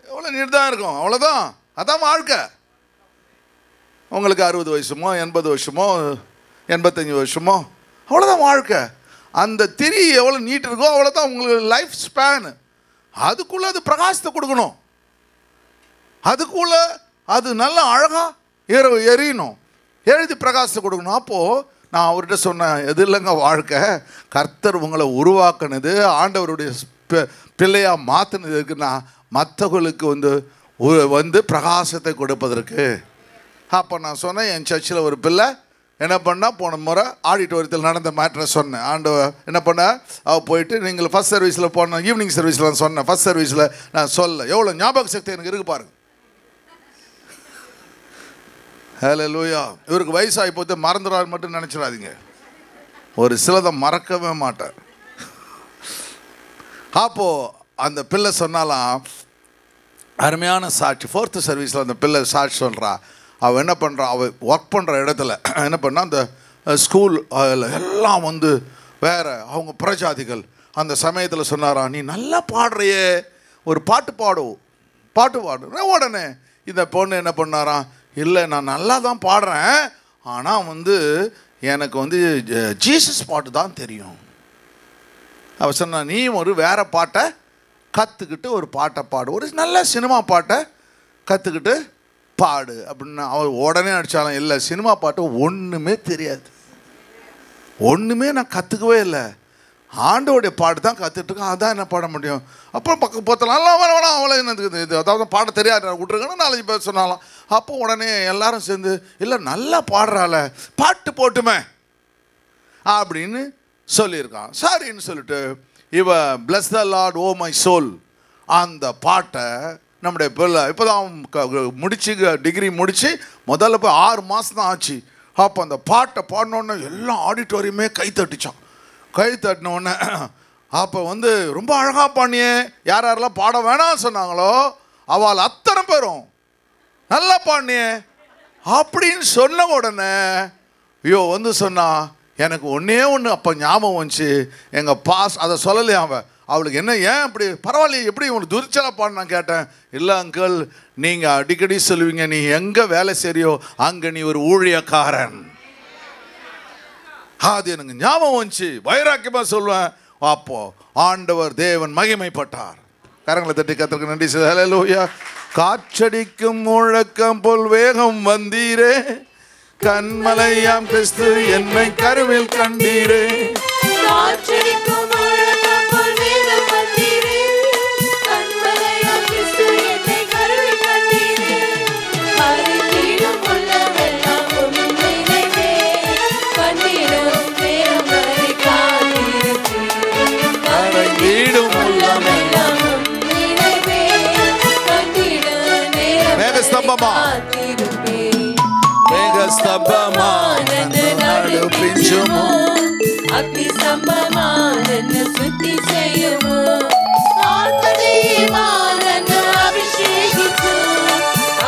எவ்வளோ நீட் தான் இருக்கும், அவ்வளோதான். அதான் வாழ்க்கை. உங்களுக்கு 60 வயசுமோ 80 வருஷமோ 85 வருஷமோ அவ்வளோதான் வாழ்க்கை. அந்த திரி எவ்வளோ நீட் இருக்கோ அவ்வளோதான் உங்களுக்கு லைஃப் ஸ்பேனு. அதுக்குள்ளே அது பிரகாசத்தை கொடுக்கணும். அதுக்குள்ளே அது நல்லா அழகாக எரியணும், எழுதி பிரகாசத்தை கொடுக்கணும். அப்போது நான் அவர்கிட்ட சொன்னேன், எது இல்லைங்க வாழ்க்கை, கர்த்தர் உங்களை உருவாக்குனது, ஆண்டவருடைய பிள்ளையாக மாற்றினது இருக்குன்னா மற்றவர்களுக்கு வந்து பிரகாசத்தை கொடுப்பதற்கு. அப்போ நான் சொன்னேன், என் சர்ச்சில் ஒரு பிள்ளை என்ன பண்ணால், போன முறை ஆடிட்டோரியத்தில் நடந்த மேட்ரை சொன்னேன். ஆண்டவர் என்ன பண்ண, அவள் போயிட்டு நீங்கள் ஃபஸ்ட் சர்வீஸில் போனோம், ஈவினிங் சர்வீஸில் நான் சொன்னேன். ஃபஸ்ட் சர்வீஸில் நான் சொல்ல எவ்வளோ ஞாபக சக்தி எனக்கு இருக்கு பாருங்க. ஹல்லேலூயா. இவருக்கு வயசாகி போட்டு மறந்துடாரு மட்டும் நினச்சிடாதீங்க. ஒரு சிலதை மறக்கவே மாட்டார். அப்போது அந்த பிள்ளை சொன்னாலாம், அருமையான சாட்சி. 4th சர்வீஸில் அந்த பிள்ளை சாட்சி சொல்கிறா. அவள் என்ன பண்ணுறா, அவள் ஒர்க் பண்ணுற இடத்துல என்ன பண்ணால், அந்த ஸ்கூல் எல்லாம் வேறு அவங்க பிரஜாதிகள். அந்த சமயத்தில் சொன்னாரா, நீ நல்லா பாடுறையே, ஒரு பாட்டு பாடு. உடனே இந்த பொண்ணு என்ன பண்ணாராம், இல்லை நான் நல்லா தான் பாடுறேன், ஆனால் எனக்கு ஜீசஸ் பாட்டு தான் தெரியும். அவள் சொன்னா, நீ ஒரு வேறு பாட்டை கற்றுக்கிட்டு ஒரு பாட்டை பாடு, ஒரு நல்ல சினிமா பாட்டை கற்றுக்கிட்டு பாடு அப்படின்னு. அவள் உடனே அடித்தாலும், இல்லை சினிமா பாட்டு ஒன்றுமே தெரியாது, ஒன்றுமே நான் கற்றுக்கவே இல்லை, ஆண்டோடைய பாட்டு தான் கற்றுட்டுருக்கேன், அதான் என்ன பாட முடியும். அப்புறம் பக்கம் போத்தலாம் வேணாம் அவ்வளோ என்னது இது, அதாவது பாட தெரியாது விட்ருக்கேன்னு 4-5 பேர் சொன்னாலாம். அப்போ உடனே எல்லாரும் சேர்ந்து, இல்லை நல்லா பாடுறால, பாட்டு போட்டுமே அப்படின்னு சொல்லியிருக்கான். சரின்னு சொல்லிட்டு இவ bless the Lord oh my soul அந்த பாட்டை நம்முடைய பிள்ளை இப்போ தான் முடிச்சு, டிகிரி முடித்து முதல்ல போய் 6 மாதம் தான் ஆச்சு. அப்போ அந்த பாட்டை பாடினோடனே எல்லாம் ஆடிட்டோரியமே கை தட்டினோடனே அப்போ ரொம்ப அழகாக பாடியே, யாரெல்லாம் பாட வேணாம்னு சொன்னாங்களோ அவள் அத்தனை பேரும் நல்லா பாடியே அப்படின்னு சொன்ன உடனே ஐயோ சொன்னா, எனக்கு ஒன்றே ஒன்று அப்போ ஞாபகம் வந்துச்சு. எங்கள் பாஸ் அதை சொல்லலையே, அவளுக்கு என்ன, ஏன் இப்படி பரவாயில்லையே, எப்படி உனக்கு துரிச்சலாக பாடு நான் கேட்டேன். இல்லை அங்கிள், நீங்கள் அடிக்கடி சொல்லுவீங்க, நீ எங்கே வேலை செய்றியோ அங்கே நீ ஒரு ஊழியக்காரன். அது எனக்கு ஞாபகம் வந்துச்சு, வைராக்கியமாக சொல்லுவேன். அப்போ ஆண்டவர் தேவன் மகிமைப்பட்டார். கரங்களை தட்டி கர்த்தருக்கு நன்றி செய்து ஹல்லேலூயா. காற்றடிக்கும் முழக்கம் போல் வேகம் வந்தீரே, கண்மலையாம் கிறிஸ்து என்னை கருவில் கண்டீரே. காற்றடிக்கும் முழக்கம் போல் வேகம் வந்தீரே, கண்மலையாம் கிறிஸ்து என்னை கருவில் கண்டீரே. மறைந்திடும் உள்ளமெல்லாம் உம் நினைவே, கண்டிடும் நேரம் வரை காத்திருப்பீர். மறைந்திடும் உள்ளமெல்லாம் உம் நினைவே, கண்டிடும் நேரம் மேகஸ்தம்பமா மேகஸ்தம்பமா நன்ன நடுப்பிஞ்சுமோ, அக்னி ஸ்தம்பமா நன்ன சுத்தி செய்யுமோ, ஆத்மதேவா நன்ன அபிஷேகிச்சு,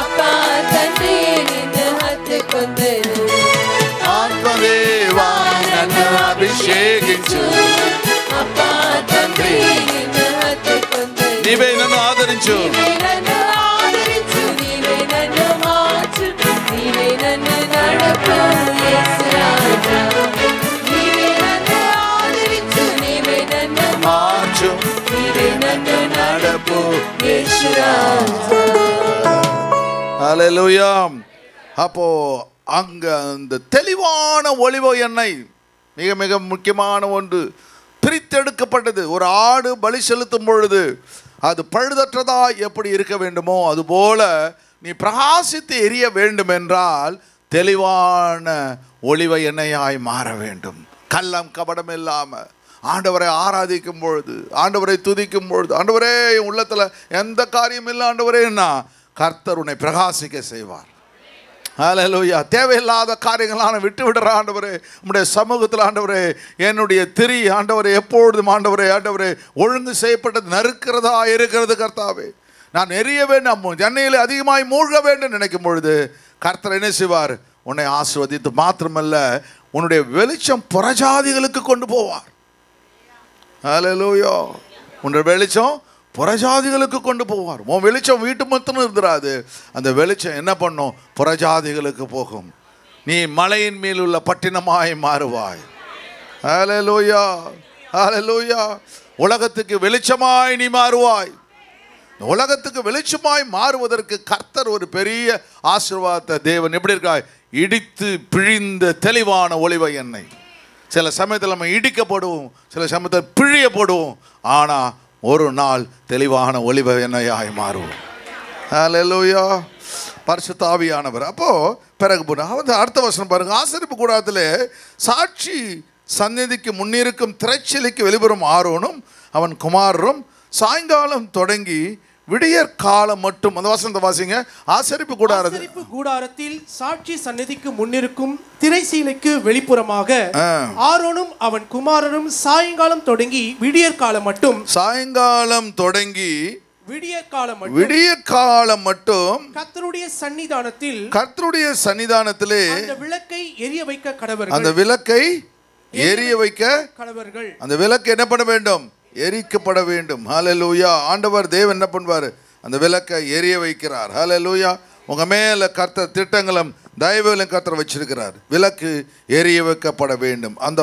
அப்பா தந்தை நின்ன ஹத்து கொந்தரு. ஆத்மதேவா நன்ன அபிஷேகிச்சு, அப்பா தந்தை நின்ன ஹத்து கொந்தரு. నీవే నన్ను ఆదరించు, ஹல்லேலூயா. அப்போ அங்க அந்த தெளிவான ஒலிவ எண்ணெய் மிக மிக முக்கியமான ஒன்று. பிரித்தெடுக்கப்பட்டது. ஒரு ஆடு பலி செலுத்தும் பொழுது அது பழுதற்றதா எப்படி இருக்க வேண்டுமோ அதுபோல நீ பிரகாசித்து எரிய வேண்டும் என்றால் தெளிவான ஒளிவ எண்ணெயாய் மாற வேண்டும். கள்ளம் கபடம் இல்லாமல் ஆண்டவரை ஆராதிக்கும் பொழுது, ஆண்டவரை துதிக்கும் பொழுது, ஆண்டவரே என் உள்ளத்தில் எந்த காரியம் இல்லை ஆண்டவரேன்னா கர்த்தர் உன்னை பிரகாசிக்க செய்வார். ஹல்லேலூயா. தேவையில்லாத காரியங்களான விட்டு விடுற ஆண்டவரே, உம்முடைய சமூகத்தில் ஆண்டவரே என்னுடைய திரி ஆண்டவரே எப்பொழுதும் ஆண்டவரே ஆண்டவரே ஒழுங்கு செய்யப்பட்டது நறுக்கிறதா இருக்கிறது கர்த்தாவே. நான் எரிய வேண்டும், எண்ணெயில் அதிகமாய் மூழ்க வேண்டும் நினைக்கும் பொழுது கர்த்தர் என்ன செய்வார்? உன்னை ஆசீர்வதித்து மாத்திரமல்ல உன்னுடைய வெளிச்சம் புறஜாதிகளுக்கு கொண்டு போவார். ஹல்லேலூயா. உன்னுடைய வெளிச்சம் புறஜாதிகளுக்கு கொண்டு போவார். உன் வெளிச்சம் வீட்டு மட்டும் இருந்துராது, அந்த வெளிச்சம் என்ன பண்ணும்? புறஜாதிகளுக்கு போகும். நீ மலையின் மேல் உள்ள பட்டினமாய் மாறுவாய். ஹல்லேலூயா, ஹல்லேலூயா. உலகத்துக்கு வெளிச்சமாய் நீ மாறுவாய். உலகத்துக்கு வெளிச்சமாய் மாறுவதற்கு கர்த்தர் ஒரு பெரிய ஆசீர்வாதத்தை தேவன் எப்படி இருக்காய்? இடித்து பிழிந்த தெளிவான ஒளிவ எண்ணெய். சில சமயத்தில் நம்ம இடிக்கப்படுவோம், சில சமயத்தில் பிழியப்படுவோம், ஆனால் ஒரு நாள் தெளிவான ஒளிவ எண்ணெயாய் மாறுவோம். ஹல்லேலூயா. பரிசுத்த ஆவியானவர். அப்போ பிறகு அடுத்த வசனம் பாருங்க. ஆசரிப்பு கூடாரத்திலே சாட்சி சந்நிதிக்கு முன்னிருக்கும் திரைச்சலிக்கு வெளிவரும் ஆரோனும் அவன் குமாரரும் சாயங்காலம் தொடங்கி விடியற் காலம் மட்டும், அந்த வசனத்தை வாசிங்க. ஆசரிப்பு கூடாரத்தில் சாட்சி சந்நிதிக்கு முன்னிருக்கும் திரைச்சீலைக்கு வெளிப்புறமாக ஆரோனும் அவன் குமாரரும் சாயங்காலம் தொடங்கி விடியற் காலம் மட்டும் விடியற் காலம் மட்டும் கர்த்தருடைய சன்னிதானத்திலே அந்த விளக்கை எரிய வைக்க கடவர்கள். அந்த விளக்கை எரிய வைக்க கடவர்கள். அந்த விளக்கு என்ன பண்ண வேண்டும்? எரிக்கப்பட வேண்டும். ஹல்லேலூயா. ஆண்டவர் தேவன் என்ன பண்ணுவார்? அந்த விளக்கை எரிய வைக்கிறார். ஹல்லேலூயா. உங்க மேல கர்த்தர் திட்டங்களும் தயவுகளும் கர்த்தர் வச்சிருக்கிறார். விளக்கு எரிய வைக்கப்பட வேண்டும். அந்த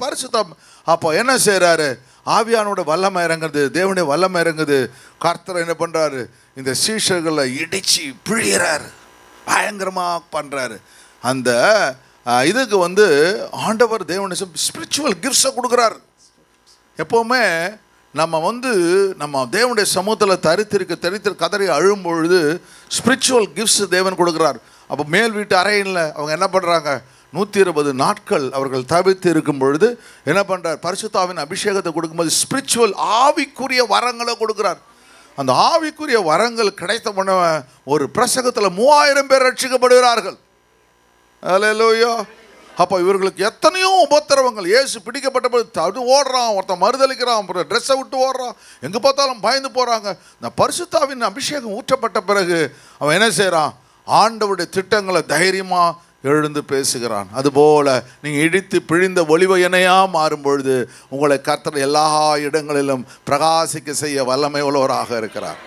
பரிசுத்தம். அப்போ என்ன செய்யறாரு? ஆவியானோட வல்லமை இறங்குது, தேவனுடைய வல்லமை இறங்குது. கர்த்தர் என்ன பண்றாரு? இந்த சீஷர்களை இடிச்சு பிழியறாரு, பயங்கரமா பண்றாரு. அந்த இதுக்கு ஆண்டவர் தேவனுடைய ஸ்பிரிச்சுவல் கிஃப்ட்ஸை கொடுக்குறாரு. எப்போவுமே நம்ம தேவனுடைய சமூகத்தில் தரித்திரு கதறி அழும் பொழுது ஸ்பிரிச்சுவல் கிஃப்ட்ஸ் தேவன் கொடுக்குறார். அப்போ மேல் வீட்டு அறையில் அவங்க என்ன பண்ணுறாங்க? 120 நாட்கள் அவர்கள் தவிர்த்து இருக்கும் பொழுது என்ன பண்ணுறார்? பரிசுத்தாவின் அபிஷேகத்தை கொடுக்கும்போது ஸ்பிரிச்சுவல் ஆவிக்குரிய வரங்களை கொடுக்குறார். அந்த ஆவிக்குரிய வரங்கள் கிடைத்த பண்ண ஒரு பிரசங்கத்தில் 3000 பேர் ரட்சிக்கப்படுகிறார்கள். ஹல்லேலூயா. அப்போ இவர்களுக்கு எத்தனையோ உபத்திரவங்கள். இயேசு பிடிக்கப்பட்ட அது ஓடுறான், ஒருத்தன் மறுதளிக்கிறான், அப்புறம் ட்ரெஸ்ஸை விட்டு ஓடுறான், எங்கே பார்த்தாலும் பயந்து போகிறாங்க. இந்த பரிசுத்தாவின் அபிஷேகம் ஊற்றப்பட்ட பிறகு அவன் என்ன செய்கிறான்? ஆண்டவருடைய திட்டங்களை தைரியமாக எழுந்து பேசுகிறான். அதுபோல் நீங்கள் இடித்து பிழிந்த ஒளிவ எண்ணெயாக மாறும் பொழுது உங்களை கர்த்தர் எல்லா இடங்களிலும் பிரகாசிக்க செய்ய வல்லமை உள்ளவராக இருக்கிறார்.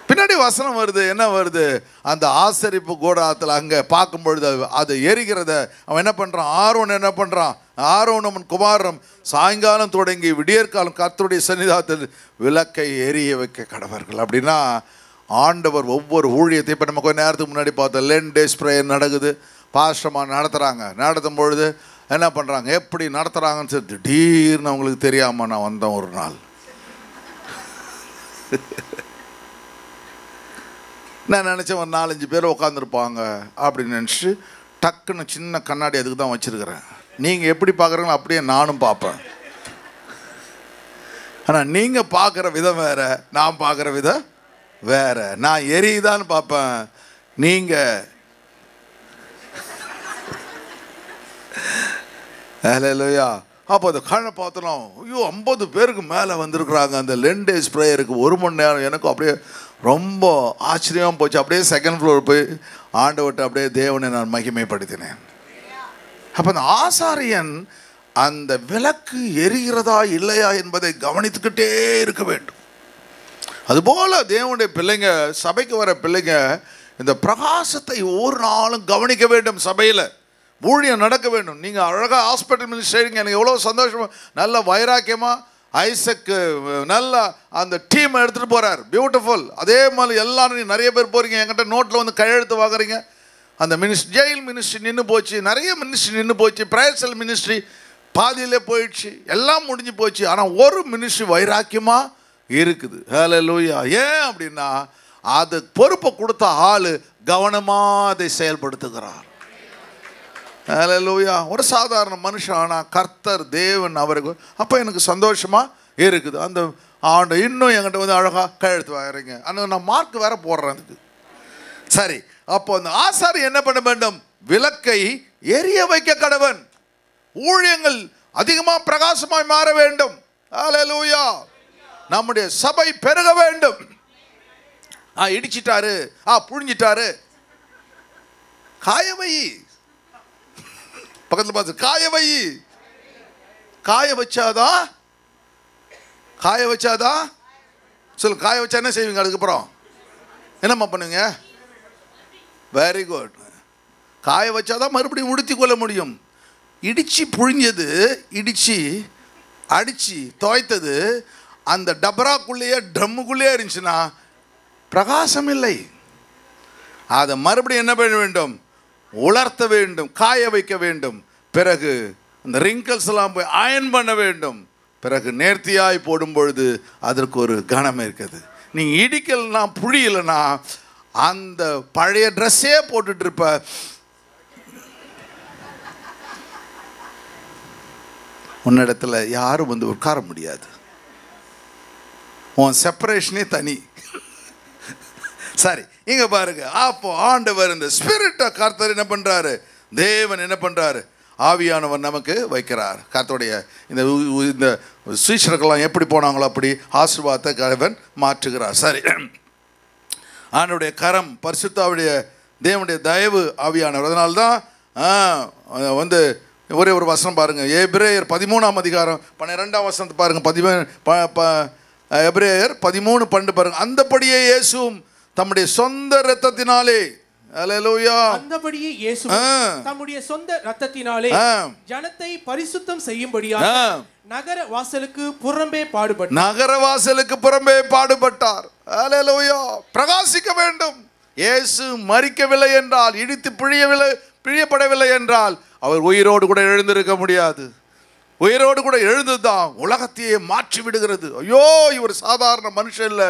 பின்னாடி வசனம் வருது, என்ன வருது? அந்த ஆசரிப்பு கூடாரத்தில் அங்கே பார்க்கும் பொழுது அது எரிகிறத அவன் என்ன பண்ணுறான்? ஆரோன் என்ன பண்ணுறான்? ஆரோனும் அவன் குமாரரும் சாயங்காலம் தொடங்கி விடியற்காலம் கர்த்தருடைய சன்னிதானத்தில் விளக்கை எரிய வைக்க கடவர்கள். அப்படின்னா ஆண்டவர் ஒவ்வொரு ஊழியத்தையும் இப்போ நம்ம கொஞ்சம் நேரத்துக்கு முன்னாடி பார்த்தோம், 10 days ப்ரேயர் நடக்குது, பாஸ்டர்மா நடத்துகிறாங்க. நடத்தும் பொழுது என்ன பண்ணுறாங்க, எப்படி நடத்துகிறாங்கன்னு சொல்லி திடீர்னு அவங்களுக்கு தெரியாமல் நான் வந்தேன் ஒரு நாள். நான் நினச்சேன் ஒரு 4-5 பேர் உட்காந்துருப்பாங்க அப்படின்னு நினச்சி டக்குன்னு சின்ன கண்ணாடி அதுக்கு தான் வச்சுருக்கிறேன். நீங்கள் எப்படி பார்க்குறீங்களோ அப்படியே நானும் பார்ப்பேன். ஆனால் நீங்கள் பார்க்குற விதம் வேறு, நான் பார்க்குற விதம் வேறு. நான் எரியுதான்னு பார்ப்பேன், நீங்கள் ஹல்லேலூயா. அப்போ அந்த கண்ணை பார்த்தோம், ஐயோ 50 பேருக்கு மேலே வந்திருக்குறாங்க அந்த 10 days ப்ரேயருக்கு 1 மணி நேரம். எனக்கும் அப்படியே ரொம்ப ஆச்சரியமாக போச்சு. அப்படியே செகண்ட் ஃப்ளோர் போய் ஆண்டவர்கிட்ட அப்படியே தேவனை நான் மகிமைப்படுத்தினேன். அப்போ அந்த ஆசாரியன் அந்த விளக்கு எரிகிறதா இல்லையா என்பதை கவனித்துக்கிட்டே இருக்க வேண்டும். அதுபோல் தேவனுடைய பிள்ளைங்க, சபைக்கு வர பிள்ளைங்க இந்த பிரகாசத்தை ஒவ்வொரு நாளும் கவனிக்க வேண்டும். சபையில் ஊழியம் நடக்க வேண்டும். நீங்கள் அழகாக ஹாஸ்பிட்டல் மினிஸ்ட்ரிங்க, எனக்கு எவ்வளோ சந்தோஷமாக நல்ல வைராக்கியமாக ஐசக்கு நல்லா அந்த டீமை எடுத்துகிட்டு போகிறார். பியூட்டிஃபுல். அதே மாதிரி எல்லாரும் நிறைய பேர் போகிறீங்க, என்கிட்ட நோட்டில் கையெழுத்து வாங்குறீங்க. அந்த ஜெயில் மினிஸ்ட்ரி நின்று போச்சு, நிறைய மினிஸ்ட்ரி நின்று போச்சு, ப்ரேயர் செல் மினிஸ்ட்ரி பாதியிலே போயிடுச்சு, எல்லாம் முடிஞ்சு போச்சு. ஆனால் ஒரு மினிஸ்ட்ரி வைராக்கியமாக இருக்குது. ஹல்லேலூயா. ஏன் அப்படின்னா அது பொறுப்பை கொடுத்த ஆள் கவனமாக அதை செயல்படுத்துகிறார். ஹல்லேலூயா. ஒரு சாதாரண மனுஷன், ஆனால் கர்த்தர் தேவன் அவருக்கு. அப்போ எனக்கு சந்தோஷமாக இருக்குது. அந்த ஆண்டு இன்னும் என்கிட்ட வந்து அழகாக கையெழுத்து வாங்குறீங்க, அந்த நான் மார்க் வேற போடுறேன் அதுக்கு. சரி, அப்போ அந்த ஆசாரி என்ன பண்ண வேண்டும்? விளக்கை எரிய வைக்க கடவன். ஊழியங்கள் அதிகமாக பிரகாசமாய் மாற வேண்டும். ஹல்லேலூயா. நம்முடைய சபை பெருக வேண்டும். இடிச்சிட்டாரு, புழிஞ்சிட்டாரு, காயவை பக்கத்தில் பார்த்து காயவை. காய வச்சாதான் சொல்லு. காய வச்சா என்ன செய்வீங்க? அதுக்கப்புறம் என்னம்மா பண்ணுவீங்க? Very good. காய வச்சாதான் மறுபடியும் உடுத்தி கொள்ள முடியும். இடிச்சு புழிஞ்சது, இடிச்சு அடிச்சு துவைத்தது அந்த டபராக்குள்ளேயே ட்ரம்முக்குள்ளேயே இருந்துச்சுன்னா பிரகாசம் இல்லை. அதை மறுபடியும் என்ன பண்ண வேண்டும்? உலர்த்த வேண்டும், காய வைக்க வேண்டும். பிறகு அந்த ரிங்கிள்ஸ் எல்லாம் போய் அயன் பண்ண வேண்டும். பிறகு நேர்த்தியாய் போடும் பொழுது அதற்கு ஒரு கனம் இருக்குது. நீங்கள் இடிக்கலைன்னா புழியலைன்னா அந்த பழைய ட்ரெஸ்ஸே போட்டுட்டு இருப்ப. உன்னிடத்துல யாரும் வந்து உட்கார முடியாது. உன் செப்பரேஷனே தனி. சரி, இங்க பாருங்க. அப்போ ஆண்டவர் இந்த ஸ்பிரிட்டை கர்த்தர் என்ன பண்றாரு? தேவன் என்ன பண்றாரு? ஆவியானவர் நமக்கு வைக்கிறார். கர்த்தருடைய இந்த சீஷர்கள்லாம் எப்படி போனாங்களோ அப்படி ஆசீர்வாதத்தை தேவன் மாற்றுகிறார். சரி, ஆண்டவருடைய கரம், பரிசுத்தாவுடைய தேவனுடைய தயவு, ஆவியானவர். அதனால்தான் வந்து ஒரே ஒரு வசனம் பாருங்க. எபிரேயர் 13ஆம் அதிகாரம் 12ஆம் வசனத்தை பாருங்க. எபிரேயர் 13:12 பாருங்க. அந்தபடியே இயேசுவும் தம்முடைய சொந்த இரத்தத்தினாலே, அல்லேலூயா, அந்தபடியே இயேசு தம்முடைய சொந்த இரத்தத்தினாலே ஜனத்தை பரிசுத்தம் செய்யும்படியாக நகர வாசலுக்கு புறம்பே பாடுபட்டார். அல்லேலூயா. பிரகாசிக்க வேண்டும். இயேசு மரிக்கவில்லை என்றால், இடித்து பிழியப்படவில்லை என்றால் அவர் உயிரோடு கூட எழுந்திருக்க முடியாது. உயிரோடு கூட எழுந்துதான் உலகத்தையே மாற்றி விடுகிறது. ஐயோ, இவர் சாதாரண மனுஷன் இல்லை,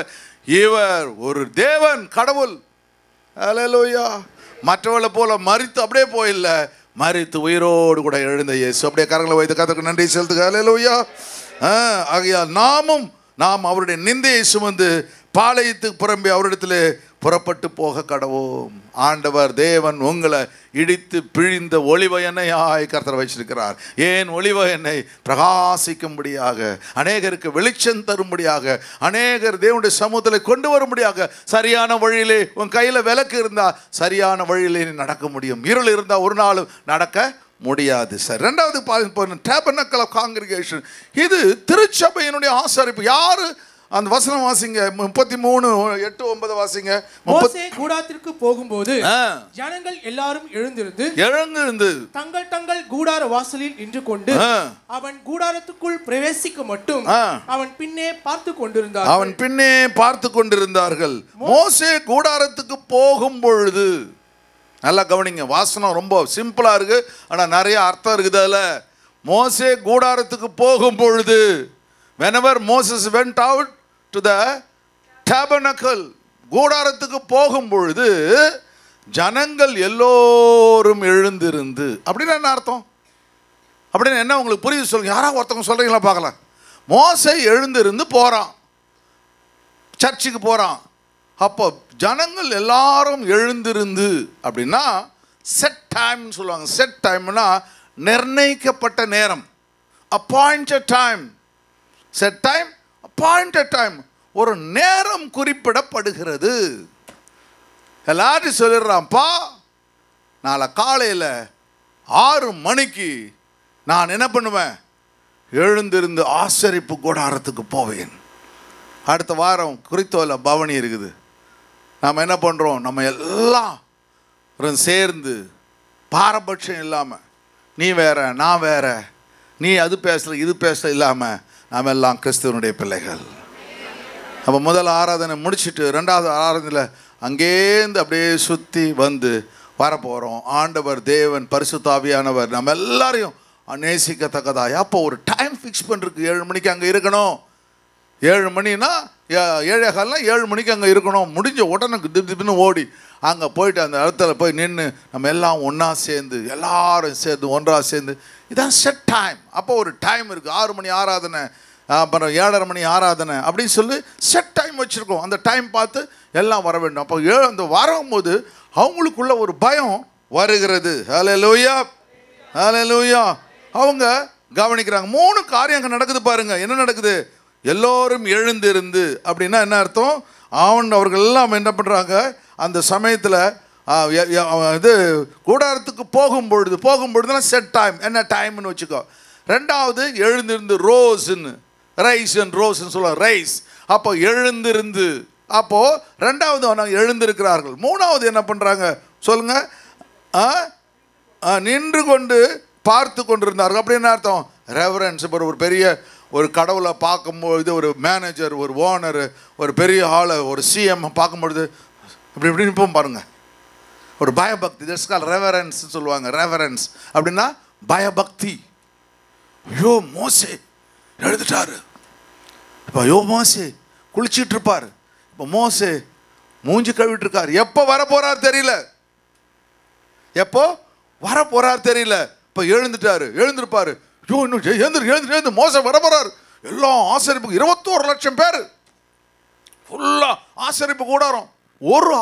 இவர் ஒரு தேவன், கடவுள். அல்லேலூயா. மற்றவளை போல மரித்து அப்படியே போயில்ல, மரித்து உயிரோடு கூட எழுந்த இயேசு. அப்படியே கரங்களை வைத்து கர்த்தருக்கு நன்றி செலுத்துக. அல்லேலூயா. ஆகையால் நாம் அவருடைய நிந்தையை சுமந்து பாளையத்துக்கு புறம்பே அவரிடத்தில் புறப்பட்டு போக கடவோம். ஆண்டவர் தேவன் உங்களை இடித்து பிழிந்த ஒளிவ எண்ணெயாய் கர்த்தர் வச்சிருக்கிறார். ஏன்? ஒளிவ எண்ணெய் பிரகாசிக்கும்படியாக, அநேகருக்கு வெளிச்சம் தரும்படியாக, அநேகர் தேவனுடைய சமூகத்தில் கொண்டு வரும்படியாக. சரியான வழியிலே உன் கையில் விளக்கு இருந்தால் சரியான வழியிலே நடக்க முடியும். இருள் இருந்தால் ஒரு நாளும் நடக்க முடியாது. சார், ரெண்டாவது டேபர்னக்கிள் ஆஃப் காங்கிரிகேஷன். இது திருச்சபையினுடைய ஆசரிப்பு. யாரு? அந்த வசனம் வாசிங்க. 33:8-9 வாசிங்க. மோசே கூடாரத்திற்கு போகும்போது ஜனங்கள் எல்லாரும் எழுந்திருந்து தங்கள் கூடார வாசலில் நின்று கொண்டு அவன் கூடாரத்துக்குள் பிரவேசிக்க மட்டும் அவன் பின்னே பார்த்து கொண்டிருந்தார்கள். மோசே கூடாரத்துக்கு போகும் பொழுது, நல்லா கவனிங்க, வாசனம் ரொம்ப சிம்பிளா இருக்கு, ஆனா நிறைய அர்த்தம் இருக்குது அதுல. மோசே கூடாரத்துக்கு போகும் பொழுது, whenever Moses went out to the tabernacle, கூடாரத்துக்கு போகும் பொழுது ஜனங்கள் எல்லோரும் எழுந்திருந்து. அப்படின்னு என்ன அர்த்தம்? அப்படின்னு என்ன உங்களுக்கு புரியுது சொல்லுங்க. யாராவது ஒருத்தவங்க சொல்றீங்களா பார்க்கலாம். மோசே எழுந்திருந்து போறான், சர்ச்சுக்கு போறான். அப்போ ஜனங்கள் எல்லாரும் எழுந்திருந்து அப்படின்னா செட் டைம் சொல்லுவாங்க. செட் டைம்னா நிர்ணயிக்கப்பட்ட நேரம், appointed time. Set time, appointed time. ஒரு நேரம் குறிப்பிடப்படுகிறது. எல்லாரும் சொல்லிடுறான்ப்பா, நாளை காலையில் 6 மணிக்கு நான் என்ன பண்ணுவேன்? எழுந்திருந்து ஆசரிப்பு கூடாரத்துக்கு போவேன். அடுத்த வாரம் குறித்தோல பவனி இருக்குது. நாம் என்ன பண்ணுறோம்? நம்ம எல்லாம் சேர்ந்து பாரபட்சம் இல்லாமல், நீ வேற நான் வேற, நீ அது பேசல இது பேசல இல்லாமல் நாம் எல்லாம் கிறிஸ்துவனுடைய பிள்ளைகள். அப்போ முதல் ஆராதனை முடிச்சுட்டு 2வது ஆராதனையில் அங்கேருந்து அப்படியே சுற்றி வந்து வரப்போகிறோம். ஆண்டவர் தேவன் பரிசுத்த ஆவியானவர் நம்ம எல்லாரையும் நேசிக்கத்தக்கதாய். அப்போ ஒரு டைம் ஃபிக்ஸ் பண்ணிருக்கு, 7 மணிக்கு அங்கே இருக்கணும். 7 மணினா 7:15 7 மணிக்கு அங்கே இருக்கணும். முடிஞ்ச உடனே திடீர்னு ஓடி அங்கே போயிட்டு அந்த இடத்துல போய் நின்று நம்ம எல்லாம் ஒன்றா சேர்ந்து எல்லாரும் சேர்ந்து ஒன்றா சேர்ந்து, இதான் செட் டைம். அப்போ ஒரு டைம் இருக்குது. 6 மணி ஆராதனை, அப்புறம் 7:30 மணி ஆராதனை அப்படின்னு சொல்லி செட் டைம் வச்சுருக்கோம். அந்த டைம் பார்த்து எல்லாம் வர வேண்டும். அப்போ அந்த வரும்போது அவங்களுக்குள்ள ஒரு பயம் வருகிறது. ஹல்லேலூயா, ஹல்லேலூயா. அவங்க கவனிக்கிறாங்க. 3 காரியம் அங்கே நடக்குது பாருங்க. என்ன நடக்குது? எல்லோரும் எழுந்திருந்து அப்படின்னா என்ன அர்த்தம்? அவர்கள் எல்லாம் என்ன பண்ணுறாங்க? அந்த சமயத்தில் இது கூடாரத்துக்கு போகும்பொழுதுலாம் செட் டைம். என்ன டைம்னு வச்சுக்கோ. 2வது எழுந்திருந்து ரோஸ்ன்னு, ரைஸ் அண்ட் ரோஸ்ன்னு சொல்லுவாங்க, ரைஸ். அப்போ எழுந்திருந்து, அப்போது 2வது அவங்க எழுந்திருக்கிறார்கள். 3வது என்ன பண்ணுறாங்க சொல்லுங்க? நின்று கொண்டு பார்த்து கொண்டிருந்தார்கள். அப்படி என்ன அர்த்தம்? ரெவரன்ஸ். இப்போ ஒரு பெரிய ஒரு கடவுளை பார்க்கும்பொழுது, ஒரு மேனேஜர், ஒரு ஓனர், ஒரு பெரிய ஆளை, ஒரு சிஎம் பார்க்கும்பொழுது இப்படி இப்படி நிற்போம் பாருங்க. ஒரு பயபக்தி. தட்ஸ் கால்ட் ரெவரன்ஸ் சொல்லுவாங்க. ரெவரன்ஸ் அப்படின்னா பயபக்தி. ஐயோ மோசே எழுதிட்டாரு, இப்போ ஐயோ மோசே குளிச்சிட்டு இருப்பார், இப்போ மோசே மூஞ்சி கழுவிட்டு இருக்காரு. எப்போ வர போறார் தெரியல, எப்போ வர போறார் தெரியல. இப்போ எழுந்திருப்பாரு. ஐயோ இன்னும் எழுந்து மோசே வர போறாரு. எல்லாம் ஆசரிப்புக்கு 21 லட்சம் பேர் ஃபுல்லா ஆசரிப்பு கூடாரம். ஒரு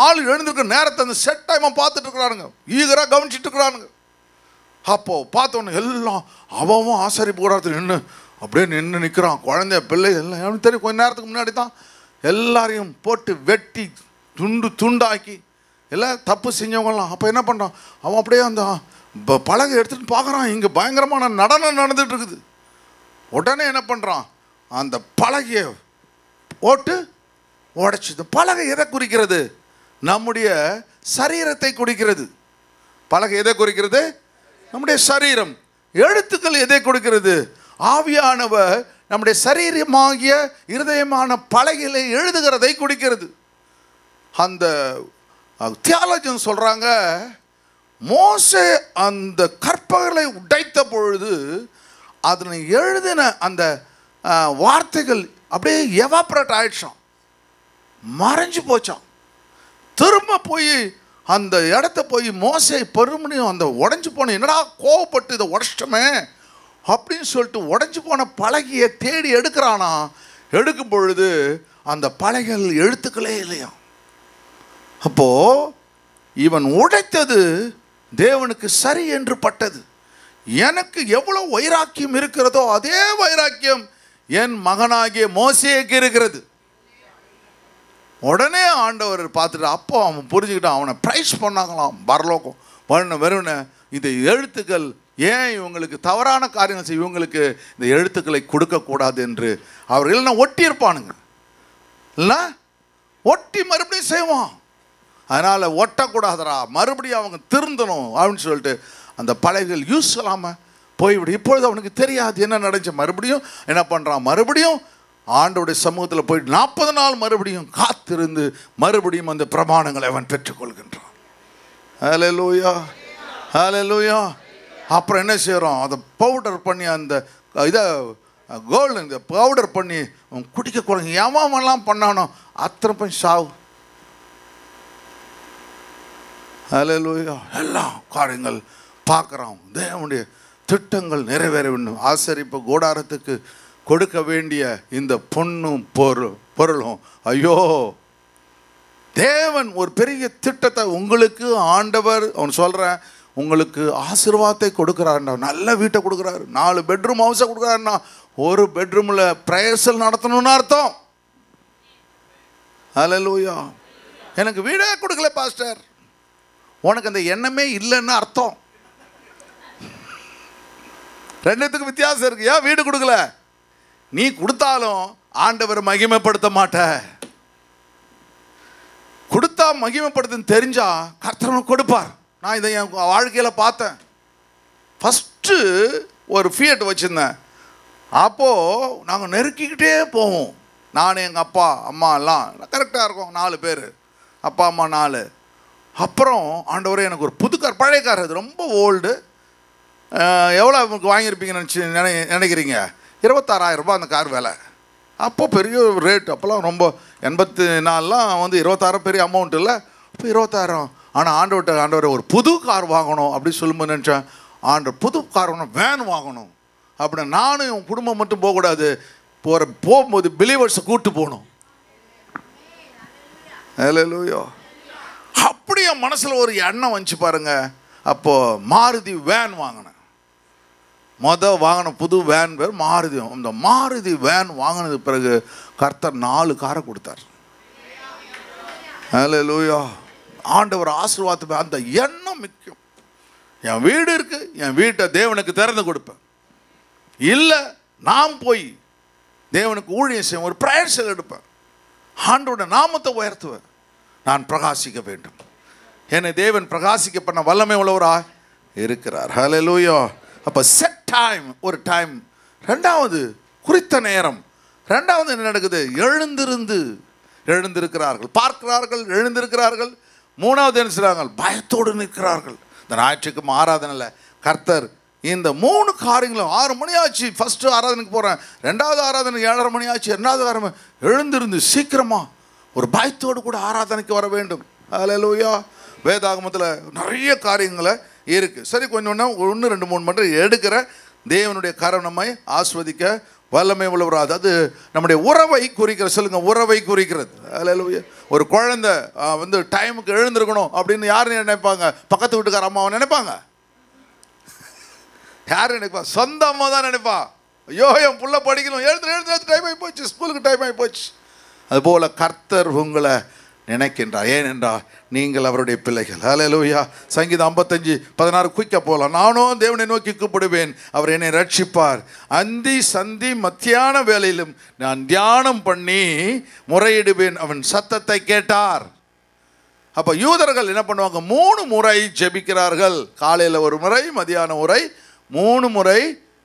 ஆள் எழுந்திருக்க நேரத்தை அந்த செட் டைமை பார்த்துட்டு இருக்கிறானுங்க, ஈகராக கவனிச்சுட்டு இருக்கிறானுங்க. அப்போ பார்த்தோன்னு எல்லாம் அவன் ஆசரிப்பு கூடாரத்தில் அப்படியே நிற்கிறான். குழந்தைய பிள்ளை எல்லாம் எனக்கு தெரியும். கொஞ்ச நேரத்துக்கு முன்னாடி தான் எல்லாரையும் போட்டு வெட்டி துண்டாக்கி எல்லாம் தப்பு செஞ்சவங்கலாம். அப்போ என்ன பண்ணுறான்? அவன் அப்படியே அந்த பலகை எடுத்துகிட்டு பார்க்குறான், இங்கே பயங்கரமான நடனம் நடந்துகிட்டு இருக்குது. உடனே என்ன பண்ணுறான்? அந்த பலகையை போட்டு உடைச்சி. இந்த பலகை எதை குறிக்கிறது? நம்முடைய சரீரத்தை குறிக்கிறது. பலகை எதை குறிக்கிறது? நம்முடைய சரீரம். எழுத்துக்கள் எதை கொடுக்கிறது? ஆவியானவர் நம்முடைய சரீரமாகிய இருதயமான பலகையிலே எழுதுகிறதை குறிக்கிறது. அந்த தியாலஜன் சொல்கிறாங்க, மோசே அந்த கற்பகளை உடைத்த பொழுது அதனை எழுதின அந்த வார்த்தைகள் அப்படியே எவாப்ரேட் ஆயிடுச்சான், மறைஞ்சு போச்சான். திரும்ப போய் அந்த இடத்த போய் மோசே பெருமணியும் அந்த உடஞ்சி போன, என்னடா கோவப்பட்டு இதை உடச்சிட்டோமே அப்படின்னு சொல்லிட்டு உடஞ்சி போன பலகையை தேடி எடுக்கிறானா. எடுக்கும் பொழுது அந்த பலகைகள் எழுத்துக்களே இல்லையா. அப்போ இவன் உடைத்தது தேவனுக்கு சரி என்று பட்டது. எனக்கு எவ்வளவு வைராக்கியம் இருக்கிறதோ அதே வைராக்கியம் என் மகனாகிய மோசேக்கு இருக்கிறது. உடனே ஆண்டவர் பார்த்துட்டு அப்போ அவன் புரிஞ்சுக்கிட்டான். அவனை ப்ரைஸ் பண்ணாங்களாம் பரலோகம். வெறும் இந்த எழுத்துக்கள் ஏன் இவங்களுக்கு தவறான காரியங்கள் செய்ய, இவங்களுக்கு இந்த எழுத்துக்களை கொடுக்கக்கூடாது என்று. அவர்கள் இல்லைன்னா ஒட்டி இருப்பானுங்க, இல்லைன்னா ஒட்டி மறுபடியும் செய்வான். அதனால் ஒட்டக்கூடாதரா, மறுபடியும் அவங்க திருந்தணும் அப்படின்னு சொல்லிட்டு அந்த பலகைகள் யூஸ் இல்லாமல் போய்விடு. இப்பொழுது அவனுக்கு தெரியாது என்ன நடந்துச்சு. மறுபடியும் என்ன பண்ணுறான்? மறுபடியும் ஆண்டவருடைய சமூகத்தில் போய் 40 நாள் மறுபடியும் காத்திருந்து மறுபடியும் அந்த பிரமாணங்களை அவன் பெற்றுக்கொள்கின்றான். ஹல்லேலூயா, ஹல்லேலூயா. அப்புறம் என்ன செய்கிறோம்? அதை பவுடர் பண்ணி அந்த இதை கோல்டு இந்த பவுடர் பண்ணி அவன் குடிக்க கொடுங்க. ஏமாமெல்லாம் பண்ணானோ அத்தனை போய் சாவு. ஹல்லேலூயா. எல்லாம் காரியங்கள் பார்க்குறான். தேவனுடைய திட்டங்கள் நிறைவேற வேண்டும். ஆசரிப்பு கூடாரத்துக்கு கொடுக்க வேண்டிய இந்த பொண்ணும் பொருளும், ஐயோ தேவன் ஒரு பெரிய திட்டத்தை உங்களுக்கு ஆண்டவர் அவன் சொல்கிறேன் உங்களுக்கு ஆசீர்வாதத்தை கொடுக்குறாருண்ணா. நல்ல வீட்டை கொடுக்குறாரு, 4 பெட்ரூம் ஹவுஸை கொடுக்குறாருண்ணா. ஒரு பெட்ரூமில் ப்ரேயர்ஸல் நடத்தணும்னு அர்த்தம். ஹல்லேலூயா. எனக்கு வீடே கொடுக்கல பாஸ்டர், உனக்கு அந்த எண்ணமே இல்லைன்னு அர்த்தம். ரெண்டுத்துக்கு வித்தியாசம் இருக்கு. ஏன் வீடு கொடுக்கல? நீ கொடுத்தாலும் ஆண்டவர் மகிமைப்படுத்த மாட்ட. கொடுத்தா மகிமைப்படுத்துன்னு தெரிஞ்சா கர்த்தர் கொடுப்பார். நான் இதை என் வாழ்க்கையில் பார்த்தேன். ஃபஸ்ட்டு ஒரு ஃபியட் வச்சுருந்தேன். அப்போது நாங்கள் நெருக்கிக்கிட்டே போவோம். நான் எங்கள் அப்பா அம்மா எல்லாம் கரெக்டாக இருக்கும், 4 பேர், அப்பா அம்மா 4. அப்புறம் ஆண்டவரே எனக்கு ஒரு புது கார், பழைய கார், அது ரொம்ப ஓல்டு, எவ்வளோ உங்களுக்கு வாங்கியிருப்பீங்கன்னு நினைக்கிறீங்க? 26,000 ரூபாய் அந்த கார் விலை. அப்போ பெரிய ரேட். அப்போல்லாம் ரொம்ப 84லாம் வந்து 26 பெரிய அமௌண்ட் இல்லை. இப்போ 26. ஆனால் ஆண்டவரை ஒரு புது கார் வாங்கணும் அப்படின்னு சொல்லும்போது நினச்சேன், ஆண்டவர் புது கார் வாங்கணும், வேன் வாங்கணும் அப்படின்னு. நானும் என் குடும்பம் மட்டும் போகக்கூடாது, போகும்போது பிலீவர்ஸை கூப்பிட்டு போகணும். ஹல்லேலூயா. அப்படி என் மனசில் ஒரு எண்ணம் வந்துச்சு பாருங்க. அப்போது மாருதி வேன் வாங்கினேன். வாங்கின புது வேன் பேர் மாருதி. இந்த மாருதி வேன் வாங்கினது பிறகு கர்த்தர் 4 காரை கொடுத்தார். ஹல்லேலூயா. ஆண்டவர் ஆசீர்வாதத்தை அந்த எண்ணம் முக்கியம். என் வீடு இருக்கு, என் வீட்டை தேவனுக்கு திறந்து கொடுப்பேன். இல்லை நான் போய் தேவனுக்கு ஊழியம் செய்வேன், ஒரு பிரேயர் எடுப்பேன், ஆண்டோட நாமத்தை உயர்த்துவேன். நான் பிரகாசிக்க வேண்டும். என்னை தேவன் பிரகாசிக்க பண்ண வல்லமை உள்ளவரா இருக்கிறார். ஹல்லேலூயா. அப்போ செட் டைம், ஒரு டைம். ரெண்டாவது குறித்த நேரம். ரெண்டாவது என்ன நடக்குது? எழுந்திருக்கிறார்கள், பார்க்கிறார்கள், எழுந்திருக்கிறார்கள். மூணாவது என்ன செய்றாங்க? பயத்தோடு நிற்கிறார்கள். இந்த ஞாயிற்றுக்கு ஆராதனையில் கர்த்தர் இந்த 3 காரியங்களும் 6 மணி ஆச்சு, ஃபஸ்ட்டு ஆராதனைக்கு போகிறேன், 2வது ஆராதனைக்கு 7:30 மணி ஆச்சு, 2வது ஆராதனை எழுந்திருந்து சீக்கிரமாக ஒரு பயத்தோடு கூட ஆராதனைக்கு வர வேண்டும். ஹல்லேலூயா. வேதாகமத்தில் நிறைய காரியங்களை இருக்குது. சரி, கொஞ்சம் 1, 2, 3 மட்டும் எடுக்கிற தேவனுடைய கரம் நம்மை ஆஸ்வதிக்க வல்லமை உள்ளவராது. அது நம்முடைய உறவை குறிக்கிறது. சொல்லுங்க, உறவை குறிக்கிறது. ஹல்லேலூயா. ஒரு குழந்தை வந்து டைமுக்கு எழுந்திருக்கணும் அப்படின்னு யார் நினைப்பாங்க? பக்கத்து வீட்டுக்கார அம்மாவை நினைப்பாங்க? யார் நினைப்பா? சொந்த அம்மா தான் நினைப்பா. ஐயோ என் புள்ள படிக்கணும், எழுந்து டைம் ஆகி போச்சு, ஸ்கூலுக்கு டைம் ஆகி போச்சு. அதுபோல் கர்த்தர் உங்களை நினைக்கின்றார். ஏனென்றால் நீங்கள் அவருடைய பிள்ளைகள். ஹல்லேலூயா. சங்கீதம் 55:16 குயிக்க போகலாம். நானும் தேவனை நோக்கி கூப்பிடுவேன், அவர் என்னை ரட்சிப்பார். அந்தி சந்தி மத்தியான வேளையிலும் நான் தியானம் பண்ணி முறையிடுவேன், அவன் சத்தத்தை கேட்டார். அப்போ யூதர்கள் என்ன பண்ணுவாங்க? 3 முறை ஜெபிக்கிறார்கள். காலையில் 1 முறை, மதியானம் முறை, 3 முறை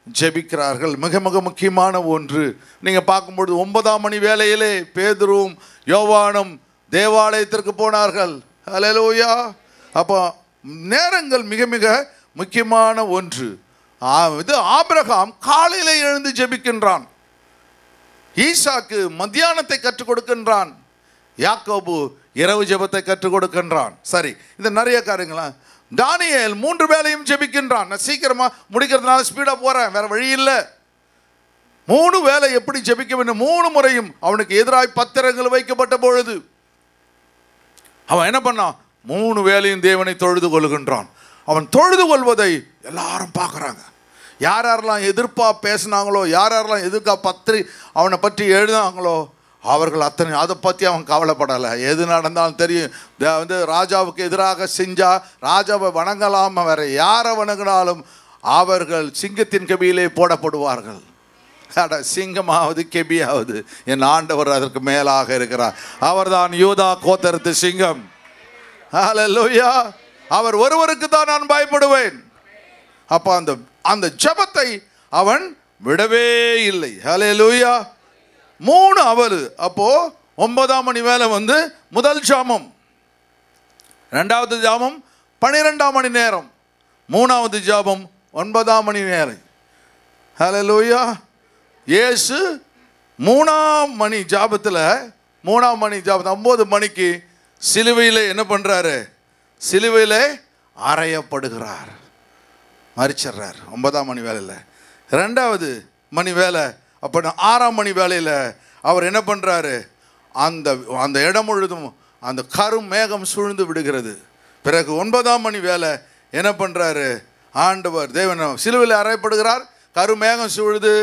ஜெபிக்கிறார்கள். மிக மிக முக்கியமான ஒன்று. நீங்கள் பார்க்கும்பொழுது 9ஆம் மணி வேளையிலே பேதுருவும் யோவானும் தேவாலயத்திற்கு போனார்கள். ஹல்லேலூயா. அப்போ நேரங்கள் மிக மிக முக்கியமான ஒன்று. இது ஆபிரகாம் காலையில் எழுந்து ஜெபிக்கின்றான், ஈசாக்கு மத்தியானத்தை கற்றுக் கொடுக்கின்றான், யாக்கோபு இரவு ஜெபத்தை கற்றுக் கொடுக்கின்றான். சரி, இந்த நிறைய காரியங்களா. தானியேல் 3 வேளையும் ஜெபிக்கின்றான். நான் சீக்கிரமாக முடிக்கிறதுனால ஸ்பீடாக போகிறேன், வேறு வழி இல்லை. 3 வேளை எப்படி ஜெபிக்க வேண்டும்? 3 முறையும் அவனுக்கு எதிராய் பத்திரங்கள் வைக்கப்பட்ட பொழுது அவன் என்ன பண்ணான்? 3 வேளையும் தேவனை தொழுது கொள்கின்றான். அவன் தொழுது கொள்வதை எல்லாரும் பார்க்குறாங்க. யாரெல்லாம் எதிர்ப்பாக பேசினாங்களோ, யாரெல்லாம் எதிர்க்க அவனை பற்றி எழுதினாங்களோ, அவர்கள் அத்தனை அதை பற்றி அவன் கவலைப்படலை. எது நடந்தாலும் தெரியும். வந்து ராஜாவுக்கு எதிராக செஞ்சால் ராஜாவை வணங்கலாம், வேற யாரை வணங்கினாலும் அவர்கள் சிங்கத்தின் கெபியிலே போடப்படுவார்கள். சிங்கமாவது கெபியாவது என் ஆண்டவர் அதற்கு மேலாக இருக்கிறார். அவர்தான் யூதா கோத்திரத்து சிங்கம். ஹல்லேலூயா. அவர் ஒருவருக்கு தான் நான் பயப்படுவேன். அப்போ அந்த ஜெபத்தை அவன் விடவே இல்லை. ஹல்லேலூயா. 3 அவர். அப்போ 9ஆம் மணி வேலை வந்து முதல் ஜாமம், 2வது ஜாமம் 12ஆம் மணி நேரம், 3வது ஜாமம் 9ஆம் மணி நேரம். ஹல்லேலூயா. இயேசு 3ஆம் மணி ஜாபத்தில் 3ஆம் மணி ஜாபத்தில் 9 மணிக்கு சிலுவையில் என்ன பண்ணுறாரு? சிலுவையில் அறையப்படுகிறார், மரிச்சிடுறார். 9ஆம் மணி வேலையில். 2வது மணி வேலை. அப்போ 6ஆம் மணி வேலையில் அவர் என்ன பண்ணுறாரு? அந்த இடம் முழுதும் அந்த கரும் மேகம் சூழ்ந்து விடுகிறது. பிறகு 9ஆம் மணி வேலை என்ன பண்ணுறாரு? ஆண்டவர் தேவன் சிலுவையில் அறையப்படுகிறார், கருமேகம் சூழ்ந்து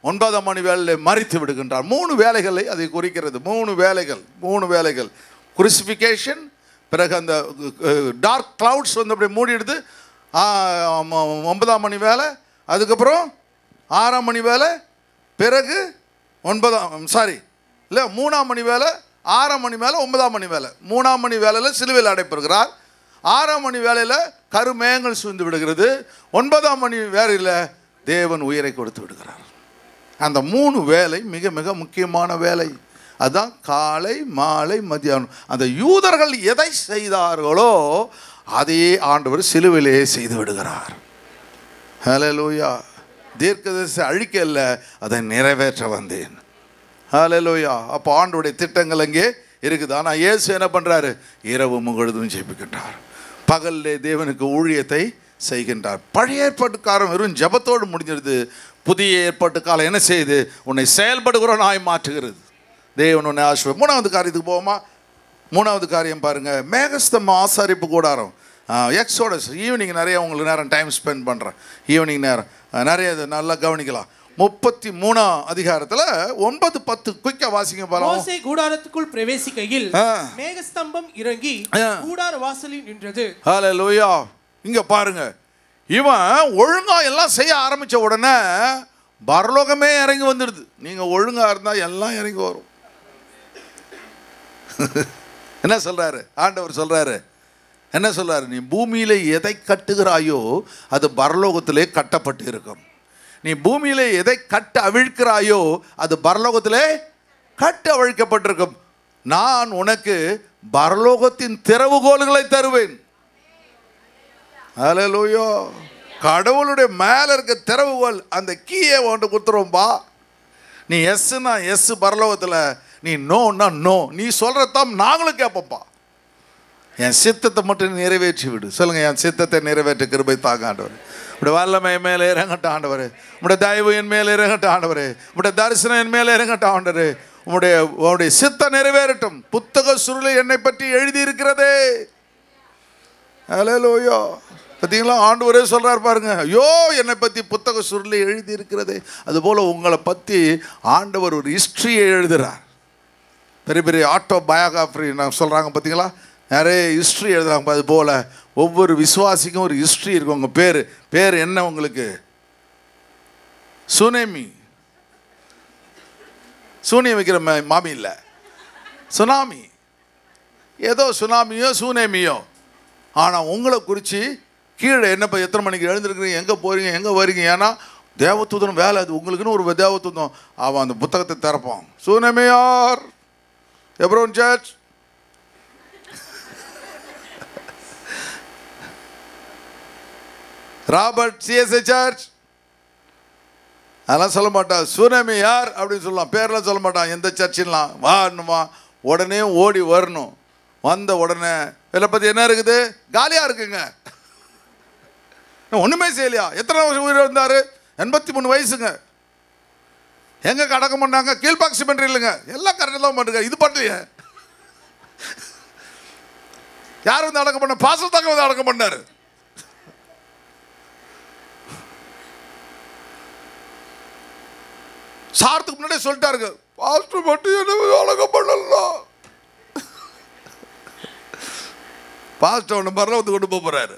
9ஆம் மணி வேலையில் மறித்து விடுகின்றார். 3 வேலைகளை அதை குறிக்கிறது. 3 வேலைகள். குருசிஃபிகேஷன், பிறகு அந்த டார்க் கிளவுட்ஸ் வந்து அப்படியே மூடிடுது, 9ஆம் மணி வேலை. அதுக்கப்புறம் 6ஆம் மணி வேலை, பிறகு 3ஆம் மணி வேலை, 6ஆம் மணி வேலை, 9ஆம் மணி வேலை. 3ஆம் மணி வேலையில் சிலுவையில் அடைப்படுகிறார். 6ஆம் மணி வேலையில் கருமேகங்கள் சூழ்ந்து விடுகிறது. 9ஆம் மணி வேலையில் தேவன் உயிரை கொடுத்து விடுகிறார். அந்த 3 வேலை மிக மிக முக்கியமான வேலை. அதுதான் காலை மாலை மத்தியானம். அந்த யூதர்கள் எதை செய்தார்களோ அதையே ஆண்டவர் சிலுவிலே செய்து விடுகிறார். ஹல்லேலூயா. தீர்க்கதரிசி அழிக்க இல்லை, அதை நிறைவேற்ற வந்தேன். ஹல்லேலூயா. அப்போ ஆண்டவருடைய திட்டங்கள் அங்கே இருக்குது. ஆனால் இயேசு என்ன பண்ணுறாரு? இரவு முழுவதும் ஜெபிக்கின்றார், பகலிலே தேவனுக்கு ஊழியத்தை செய்கின்றார். பழைய ஏற்பாட்டுக்காரன் வெறும் ஜெபத்தோடு முடிஞ்சிருது. புதிய ஏற்பாட்டு காலம் என்ன செய்யுது? உன்னை செயல்படுகிறவனாய் மாற்றுகிறது. தேவன் உன்னை ஆசீர்வதிப்பார். மூணாவது காரியத்துக்கு போவோமா? மூணாவது காரியம் பாருங்கள், மேகஸ்தம்பம் ஆசாரிப்பு கூடாரம். எக்ஸோடஸ் ஈவினிங் நிறைய உங்களுக்கு நேரம் டைம் ஸ்பெண்ட் பண்ணுறேன். ஈவினிங் நேரம் நிறைய இது நல்லா கவனிக்கலாம். 33ஆம் அதிகாரத்தில் 9-10 குயிக்கா வாசிங்க பாருங்க. மோசே கூடாரத்துக்குள் பிரவேசிக்கையில் மேகஸ்தம்பம் இறங்கி கூடார வாசலில் நின்றது. ஹல்லேலூயா. இங்க பாருங்க, இவன் ஒழுங்கா எல்லாம் செய்ய ஆரம்பிச்ச உடனே பரலோகமே இறங்கி வந்துடுது. நீங்க ஒழுங்கா இருந்தா எல்லாம் இறங்கி வரும். என்ன சொல்றாரு ஆண்டவர்? சொல்றாரு என்ன சொல்றாரு? நீ பூமியில எதை கட்டுகிறாயோ அது பரலோகத்திலே கட்டப்பட்டு இருக்கும். நீ பூமியிலே எதை கட்ட அவிழ்க்கிறாயோ அது பரலோகத்திலே கட்ட அவிழ்க்கப்பட்டிருக்கும். நான் உனக்கு பரலோகத்தின் திறவுகோல்களை தருவேன். ஹல்லேலூயா. கடவுளுடைய மேலே இருக்க திறவுகோல், அந்த கீயை ஒன்று கொடுத்துருவோம்பா. நீ எஸ்னா எஸ் பரலோகத்தில், நீ நோன்னா நோ. நீ சொல்கிறதான் நாங்களும் கேட்போம்ப்பா. என் சித்தத்தை மட்டும் நிறைவேற்றி விடு. சொல்லுங்கள், என் சித்தத்தை நிறைவேற்ற கிருபை தாங்க ஆண்டவர். உடைய வல்லமை மேலே இறங்கட்ட ஆண்டவர். உடைய தயவு என் மேலே இறங்கட்ட ஆண்டவர். உடைய தரிசனம் என் மேலே இறங்கட்ட ஆண்டவர். உடைய சித்தம் நிறைவேறட்டும். புத்தக சுருளில் என்னை பற்றி எழுதி இருக்கிறதே. ஹல்லேலூயா. பார்த்தீங்களா, ஆண்டவரே சொல்கிறார் பாருங்க, ஐயோ என்னை பற்றி புத்தக சுருளில் எழுதி இருக்கிறதே. அதுபோல் உங்களை பற்றி ஆண்டவர் ஒரு ஹிஸ்ட்ரியை எழுதுகிறார். பெரிய பெரிய ஆட்டோ பயோகிராஃபி நான் சொல்கிறாங்க பார்த்தீங்களா, நிறைய ஹிஸ்ட்ரி எழுதுகிறாங்க. அது போல் ஒவ்வொரு விசுவாசிக்கும் ஒரு ஹிஸ்ட்ரி இருக்கும். உங்கள் பேர் என்ன? உங்களுக்கு சுனாமி. சூனியம் வைக்கிற மாமி இல்லை, சுனாமி. ஏதோ சுனாமியோ சுனாமியோ. ஆனால் உங்களை குறித்து கீழே என்னப்போ எத்தனை மணிக்கு எழுந்திருக்கிறீங்க, எங்கே போகிறீங்க, எங்கே வரீங்க. ஏன்னா தேவதூதன் வேலை அது. உங்களுக்குன்னு ஒரு தேவதூதன் அவன் அந்த புத்தகத்தை திறப்பான். சுனாமியார் Hebron church, Robert CSI church, அதெல்லாம் சொல்ல மாட்டான். சுனாமி யார் அப்படின்னு சொல்லலாம், பேரெலாம் சொல்ல மாட்டான். எந்த சர்ச்சின்லாம் வாணுமா, உடனே ஓடி வரணும். வந்த உடனே இதில் பற்றி என்ன இருக்குது? காலியாக இருக்குங்க, ஒன்றுமே செய்யலையா. எத்தனை வருஷம் உயிர் இருந்தார்? 83 வயசுங்க. எங்கே அடக்கம் பண்ணாங்க? கீழ்பாக் சிமெண்ட்ரி இல்லைங்க, எல்லாம் கரெக்டாக தான் பண்ணுங்க. இது பண்ணலையே. யார் வந்து அடக்கம் பண்ண? பாசல் தாங்க வந்து அடக்கம் பண்ணார். சாரத்துக்கு முன்னாடியே சொல்லிட்டாருங்க, பாஸ்டர் மட்டும் என்ன அடக்கம் பண்ணலாம். பாஸ்டர் ஒன்று பரலோகத்துக்கு கொண்டு போகிறாரு.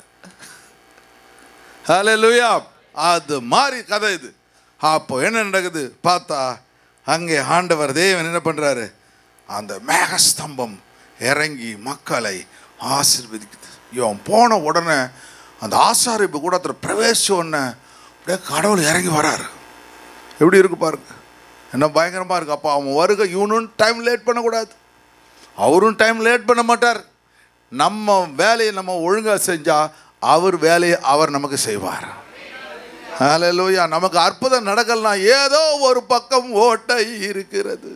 ஹல்லேலூயா. அது மாதிரி கதை இது. அப்போ என்ன நடக்குது பார்த்தா, அங்கே ஆண்டவர் தேவன் என்ன பண்ணுறாரு? அந்த மேகஸ்தம்பம் இறங்கி மக்களை ஆசீர்வதிக்குது. இவன் போன உடனே அந்த ஆசாரிப்பு கூடத்தில் பிரவேசிச்ச உடனே அப்படியே கடவுள் இறங்கி வராரு. எப்படி இருக்கு பாருங்க, என்ன பயங்கரமாக இருக்குது. அப்போ அவன் வருக, இவனும் டைம் லேட் பண்ணக்கூடாது, அவரும் டைம் லேட் பண்ண மாட்டார். நம்ம வேலையை நம்ம ஒழுங்காக செஞ்சால் அவர் வேலையை அவர் நமக்கு செய்வார். ஹல்லேலூயா. நமக்கு அற்புதம் நடக்கலாம், ஏதோ ஒரு பக்கம் ஓட்டை இருக்கிறது,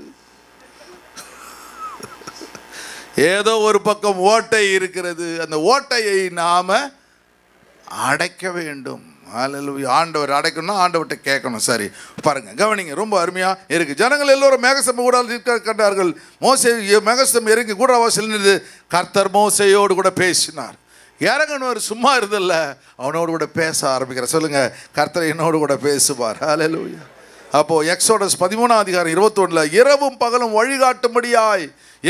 ஏதோ ஒரு பக்கம் ஓட்டை இருக்கிறது. அந்த ஓட்டையை நாம் அடைக்க வேண்டும். ஹல்லேலூயா. ஆண்டவர் அடைக்கணும்னா ஆண்டவர்கிட்ட கேட்கணும். சரி பாருங்க, கவனிங்க, ரொம்ப அருமையாக இருக்குது. ஜனங்கள் எல்லோரும் மேகஸ்தம்பம் கூட கண்டார்கள். மோசே மேகஸ்தம்பம் இறங்கி கூட வாசல் நின்று கர்த்தர் மோசேயோடு கூட பேசினார். இறங்கணும் சும்மா இருதில்ல, அவனோடு கூட பேச ஆரம்பிக்கிற. சொல்லுங்க, கர்த்தர் என்னோடு கூட பேசுவார். ஹல்லேலூயா. அப்போது எக்ஸோடஸ் 13ஆம் அதிகாரம் 21 இரவும் பகலும் வழிகாட்டும்படியாய்.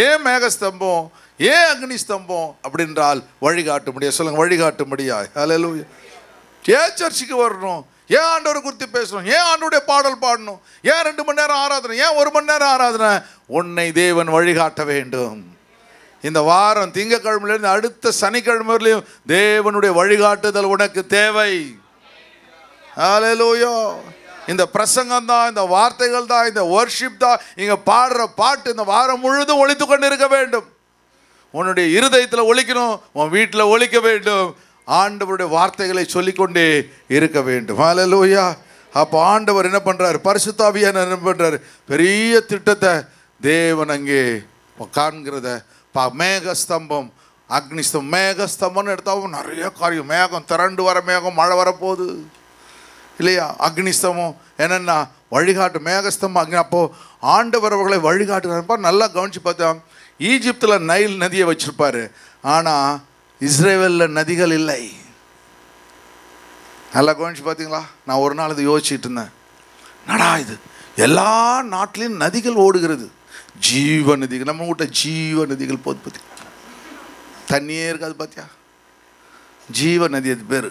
ஏன் மேகஸ்தம்பம், ஏன் அக்னி ஸ்தம்பம் அப்படின்றால் வழிகாட்டும்படியா. சொல்லுங்க, வழிகாட்டும்படியாய். ஹல்லேலூயா. ஏன் சர்ச்சுக்கு வரணும், ஏன் ஆண்டவரை குறித்து பேசணும், ஏன் ஆண்டோடைய பாடல் பாடணும், ஏன் 2 மணி நேரம் ஆராதனை, ஏன் 1 மணி நேரம் ஆராதனை? உன்னை தேவன் வழிகாட்ட வேண்டும். இந்த வாரம் திங்கக்கிழமையிலிருந்து அடுத்த சனிக்கிழமை வரலையும் தேவனுடைய வழிகாட்டுதல் உனக்கு தேவை. ஹல்லேலூயா. இந்த பிரசங்கம் தான், இந்த வார்த்தைகள் தான், இந்த வர்ஷிப் தான், இங்கே பாடுற பாட்டு இந்த வாரம் முழுதும் ஒலித்து கொண்டு இருக்க வேண்டும். உன்னுடைய இருதயத்தில் ஒலிக்கணும், உன் வீட்டில் ஒலிக்க வேண்டும். ஆண்டவருடைய வார்த்தைகளை சொல்லிக்கொண்டே இருக்க வேண்டும். ஹல்லேலூயா. அப்போ ஆண்டவர் என்ன பண்ணுறாரு? பரிசுத்த ஆவியானவர் என்ன பண்ணுறாரு? பெரிய திட்டத்தை தேவன் அங்கே காண்கிறத மேகஸ்தம்பம், அக்னிஸ்தம்பம். மேகஸ்தம்பம்னு எடுத்தாலும் நிறைய காரியம். மேகம் திரண்டு வர மேகம், மழை வரப்போகுது இல்லையா? அக்னிஸ்தம்பம் என்னென்னா வழிகாட்டு. மேகஸ்தம்பம் அக்னி. அப்போது ஆண்டவர் அவர்களை வழிகாட்டுறப்ப நல்லா கவனித்து பார்த்தா, ஈஜிப்தில் நைல் நதியை வச்சுருப்பார், ஆனால் இஸ்ரேலில் நதிகள் இல்லை. நல்லா கவனிச்சு பார்த்தீங்களா? நான் ஒரு நாள் இதை யோசிச்சுட்டு இருந்தேன். நடா இது எல்லா நாட்டிலையும் நதிகள் ஓடுகிறது, ஜீவ நதிகள். நம்ம கிட்ட ஜீவ நதிகள் போது பற்றி தண்ணியே இருக்காது. பார்த்தியா? ஜீவ நதி அது பேர்.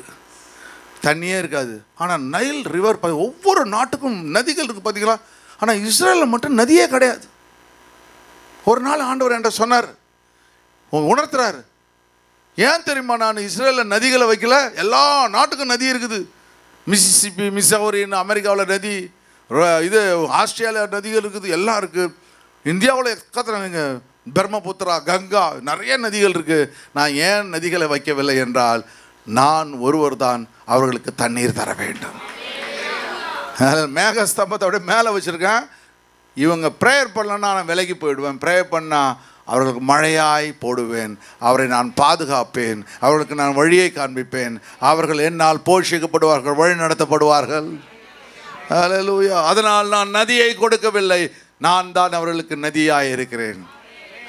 தண்ணியே இருக்காது. ஆனால் நைல் ரிவர் ஒவ்வொரு நாட்டுக்கும் நதிகள் இருக்குது பார்த்தீங்களா? ஆனால் இஸ்ரேலில் மட்டும் நதியே கிடையாது. ஒரு நாள் ஆண்டவர் என்கிட்ட சொன்னார், உணர்த்துறாரு. ஏன் தெரியுமா? நான் இஸ்ரேலில் நதிகளை வைக்கல, எல்லா நாட்டுக்கும் நதி இருக்குது. மிசிசிப்பி, மிசௌரின்னு அமெரிக்காவில் நதி, இது ஆஸ்திரேலியா நதிகள் இருக்குது, எல்லாம் இருக்குது. இந்தியாவில் எக்கத்திரங்க பிரம்மபுத்திரா, கங்கா, நிறைய நதிகள் இருக்குது. நான் ஏன் நதிகளை வைக்கவில்லை என்றால், நான் ஒருவர் தான் அவர்களுக்கு தண்ணீர் தர வேண்டும். மேகஸ்தம்பத்தை அப்படியே மேலே வச்சுருக்கேன். இவங்க ப்ரேயர் பண்ணலன்னா நான் விலகி போயிடுவேன். ப்ரேயர் பண்ணால் அவர்களுக்கு மழையாய் போடுவேன். அவரை நான் பாதுகாப்பேன். அவர்களுக்கு நான் வழியை காண்பிப்பேன். அவர்கள் என்னால் போஷிக்கப்படுவார்கள், வழி நடத்தப்படுவார்கள். ஹல்லேலூயா. அதனால் நான் நதியை கொடுக்கவில்லை, நான் தான் அவர்களுக்கு நதியாய் இருக்கிறேன்.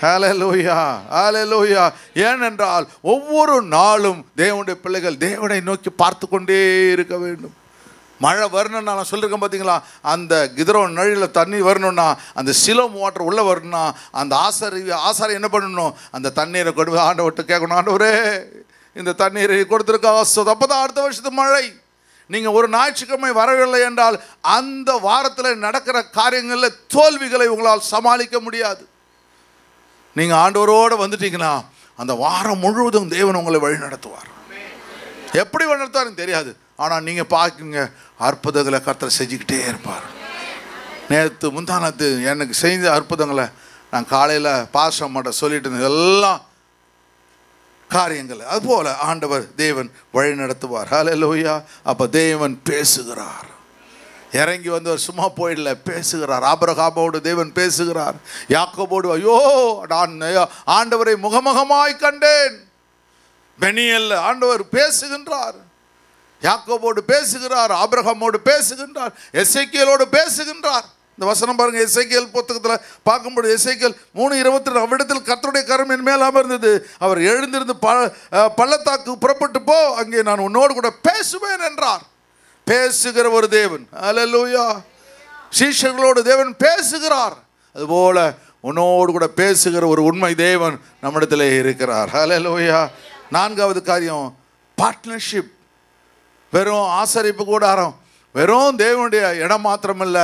ஹல்லேலூயா, ஹல்லேலூயா. ஏனென்றால் ஒவ்வொரு நாளும் தேவனுடைய பிள்ளைகள் தேவனை நோக்கி பார்த்து கொண்டே இருக்க வேண்டும். மழை வரணும்னா நான் சொல்லியிருக்கேன் பார்த்தீங்களா? அந்த கிதரோன் நழியில் தண்ணி வரணும்னா, அந்த சிலோம் வாட்டர் உள்ளே வரணும்னா, அந்த ஆசாரி என்ன பண்ணணும்? அந்த தண்ணீரை கொண்டு ஆண்டவர்கிட்ட கேட்கணும், ஆண்டவரே இந்த தண்ணீரை கொடுத்துருக்கா, அப்போ தான் அடுத்த வருஷத்து மழை. நீங்கள் ஒரு ஞாயிற்றுக்கிழமை வரவில்லை என்றால் அந்த வாரத்தில் நடக்கிற காரியங்களில் தோல்விகளை உங்களால் சமாளிக்க முடியாது. நீங்கள் ஆண்டவரோடு வந்துட்டீங்கன்னா அந்த வாரம் முழுவதும் தேவன் உங்களை வழி நடத்துவார். எப்படி வழி நடத்துவாருன்னு தெரியாது, ஆனால் நீங்கள் பார்க்குங்க, அற்புதங்களை கர்த்தர் செஞ்சுக்கிட்டே இருப்பார். நேற்று முந்தானத்து எனக்கு செய்த அற்புதங்களை நான் காலையில் பாஸ்டர்கிட்ட சொல்லிட்டு இருந்தேன். எல்லாம் காரியங்கள் அதுபோல் ஆண்டவர் தேவன் வழி நடத்துவார். ஹல்லேலூயா. அப்போ தேவன் பேசுகிறார். இறங்கி வந்தவர் சும்மா போயிடல, பேசுகிறார். ஆபிரகாமோடு தேவன் பேசுகிறார். யாக்கோபோடு ஐயோ நான் ஆண்டவரை முகமுகமாய் கண்டேன். பெனியல்ல ஆண்டவர் பேசுகின்றார். யாக்கோபோடு பேசுகிறார், ஆபிரகாமோடு பேசுகின்றார், எசேக்கியேலோடு பேசுகின்றார். இந்த வசனம் பாருங்க, எசேக்கியேல் புத்தகத்தில் பார்க்கும்போது எசேக்கியேல் 3:22 அவ்விடத்தில் கர்த்தருடைய கரம் என் மேல் அமர்ந்தது. அவர் எழுந்திருந்து பள்ளத்தாக்கு புறப்பட்டு போ, அங்கே நான் உன்னோடு கூட பேசுவேன் என்றார். பேசுகிற ஒரு தேவன். ஹல்லேலூயா. சீஷர்களோடு தேவன் பேசுகிறார். அதுபோல உன்னோடு கூட பேசுகிற ஒரு உண்மை தேவன் நம்மிடத்தில் இருக்கிறார். ஹல்லேலூயா. 4வது காரியம் பார்ட்னர்ஷிப். வெறும் ஆசரிப்பு கூடாரம், வெறும் தேவனுடைய இடம் மாத்திரமல்ல,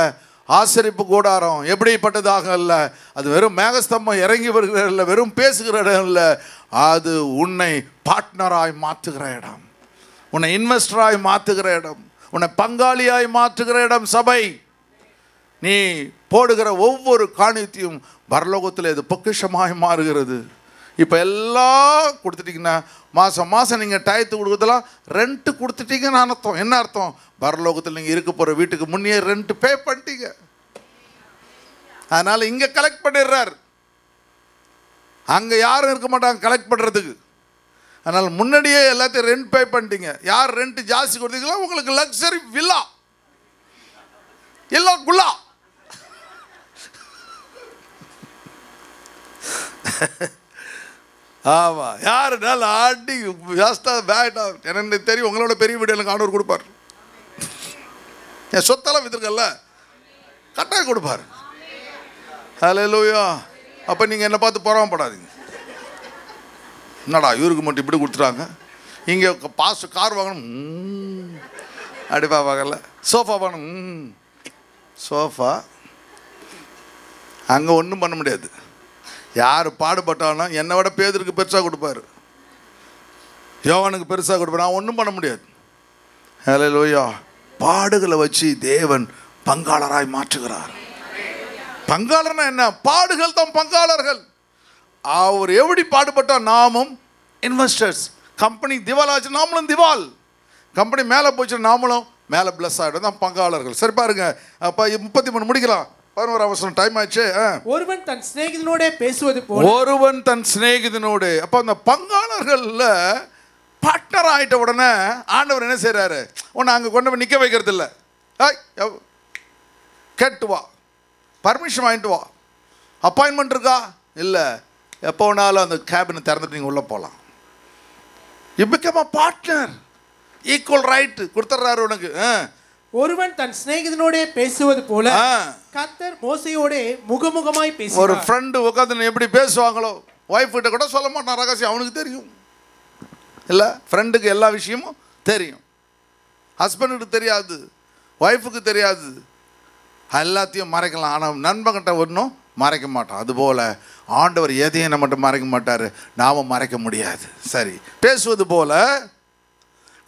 ஆசரிப்பு கூடாரம் எப்படிப்பட்டதாக அல்ல, அது வெறும் மேகஸ்தம்பம் இறங்கி வருகிற இல்லை, வெறும் பேசுகிற இடம் இல்லை, அது உன்னை பார்ட்னராய் மாற்றுகிற இடம், உன்னை இன்வெஸ்டராய் மாற்றுகிற இடம், உன்னை பங்காளியாய் மாற்றுகிற இடம் சபை. நீ போடுகிற ஒவ்வொரு காணியத்தையும் பரலோகத்தில் இது பொக்கிஷமாய் மாறுகிறது. இப்போ எல்லாம் கொடுத்துட்டிங்கன்னா மாதம் மாதம் நீங்கள் டயத்து கொடுக்குறதெல்லாம் ரெண்ட்டு கொடுத்துட்டீங்கன்னு அர்த்தம். என்ன அர்த்தம்? பரலோகத்தில் நீங்கள் இருக்க போகிற வீட்டுக்கு முன்னே ரெண்ட் பே பண்ணிட்டீங்க. அதனால் இங்கே கலெக்ட் பண்ணிடுறார், அங்கே யாரும் இருக்க மாட்டாங்க கலெக்ட் பண்ணுறதுக்கு. அதனால் முன்னாடியே எல்லாத்தையும் ரெண்ட் பே பண்ணிட்டீங்க. யார் ரெண்ட் ஜாஸ்தி கொடுத்தீங்களோ உங்களுக்கு லக்ஸரி வில்லா இல்லை குல்லா. ஆமாம், யார் நல்லா ஆட்டி ஜாஸ்டாக பேட்டா எனக்கு தெரியும். உங்களோட பெரிய வீடு எனக்கு ஆண்டவர் கொடுப்பார். என் சொத்தெல்லாம் வித்துருக்கல கட்டாயம் கொடுப்பார். ஹல்லேலூயா. அப்போ நீங்கள் என்னை பார்த்து பொறாமப்படாதீங்க. என்னடா இவருக்கு மட்டும் இப்படி கொடுத்துட்டாங்க, இங்கே பாஸ் கார் வாங்கணும் அப்படி பார்ப்பாங்கல்ல, சோஃபா வாங்கணும் சோஃபா, அங்கே ஒன்றும் பண்ண முடியாது. யார் பாடுபட்டாலும் என்னை விட பேதருக்கு பெருசாக கொடுப்பார், யோவானுக்கு பெருசாக கொடுப்பார், நான் ஒன்றும் பண்ண முடியாது. ஹல்லேலூயா. பாடுகளை வச்சு தேவன் பங்காளராய் மாற்றுகிறார். பங்காளர்னா என்ன? பாடுகள் தான் பங்காளர்கள். அவர் எப்படி பாடுபட்டால் நாமும் இன்வெஸ்டர்ஸ் கம்பெனி திவால் ஆச்சு, நாமளும் திவால். கம்பெனி மேலே போச்சு, நாமளும் மேலே பிளஸ் ஆகிடும். தான் பங்காளர்கள். சரி பாருங்க, அப்போ 33 முடிக்கலாம். 11 அவசரம் டைம் ஆச்சு. ஒருவன் தன் சிநேகிதனோட பேசுவது போல, ஒருவன் தன் சிநேகிதனோடு. அப்போ அந்த பங்காளர்களில் பார்ட்னர் ஆகிட்ட உடனே ஆண்டவர் என்ன செய்கிறாரு? உன்னை அங்கே கொண்டு போய் நிற்க வைக்கிறது இல்லை. கேட்டு வா, பர்மிஷன் வாங்கிட்டு வா, அப்பாயின்மெண்ட் இருக்கா? இல்லை, எப்போ வேணாலும் அந்த கேபினை திறந்துட்டு நீங்கள் உள்ளே போகலாம். You become a partner, equal right கொடுத்துட்றாரு உனக்கு. ஒருவன் தன் சிநேகிதனோட பேசுவது போல கர்த்தர் மோசேயோட முகமுகமாய் பேசினார். ஒரு ஃப்ரெண்டு உட்காந்து எப்படி பேசுவாங்களோ, ஒய்ஃப் கிட்ட கூட சொல்ல மாட்டான் ரகசியம், அவனுக்கு தெரியும். இல்லை, ஃப்ரெண்டுக்கு எல்லா விஷயமும் தெரியும். ஹஸ்பண்டுக்கு தெரியாது, ஒய்ஃபுக்கு தெரியாது, எல்லாத்தையும் மறைக்கலாம். ஆனால் நண்பன்கிட்ட ஒன்றும் மறைக்க மாட்டான். அதுபோல் ஆண்டவர் எதையும் நம்மகிட்ட மறைக்க மாட்டார், நாம மறைக்க முடியாது. சரி, பேசுவது போல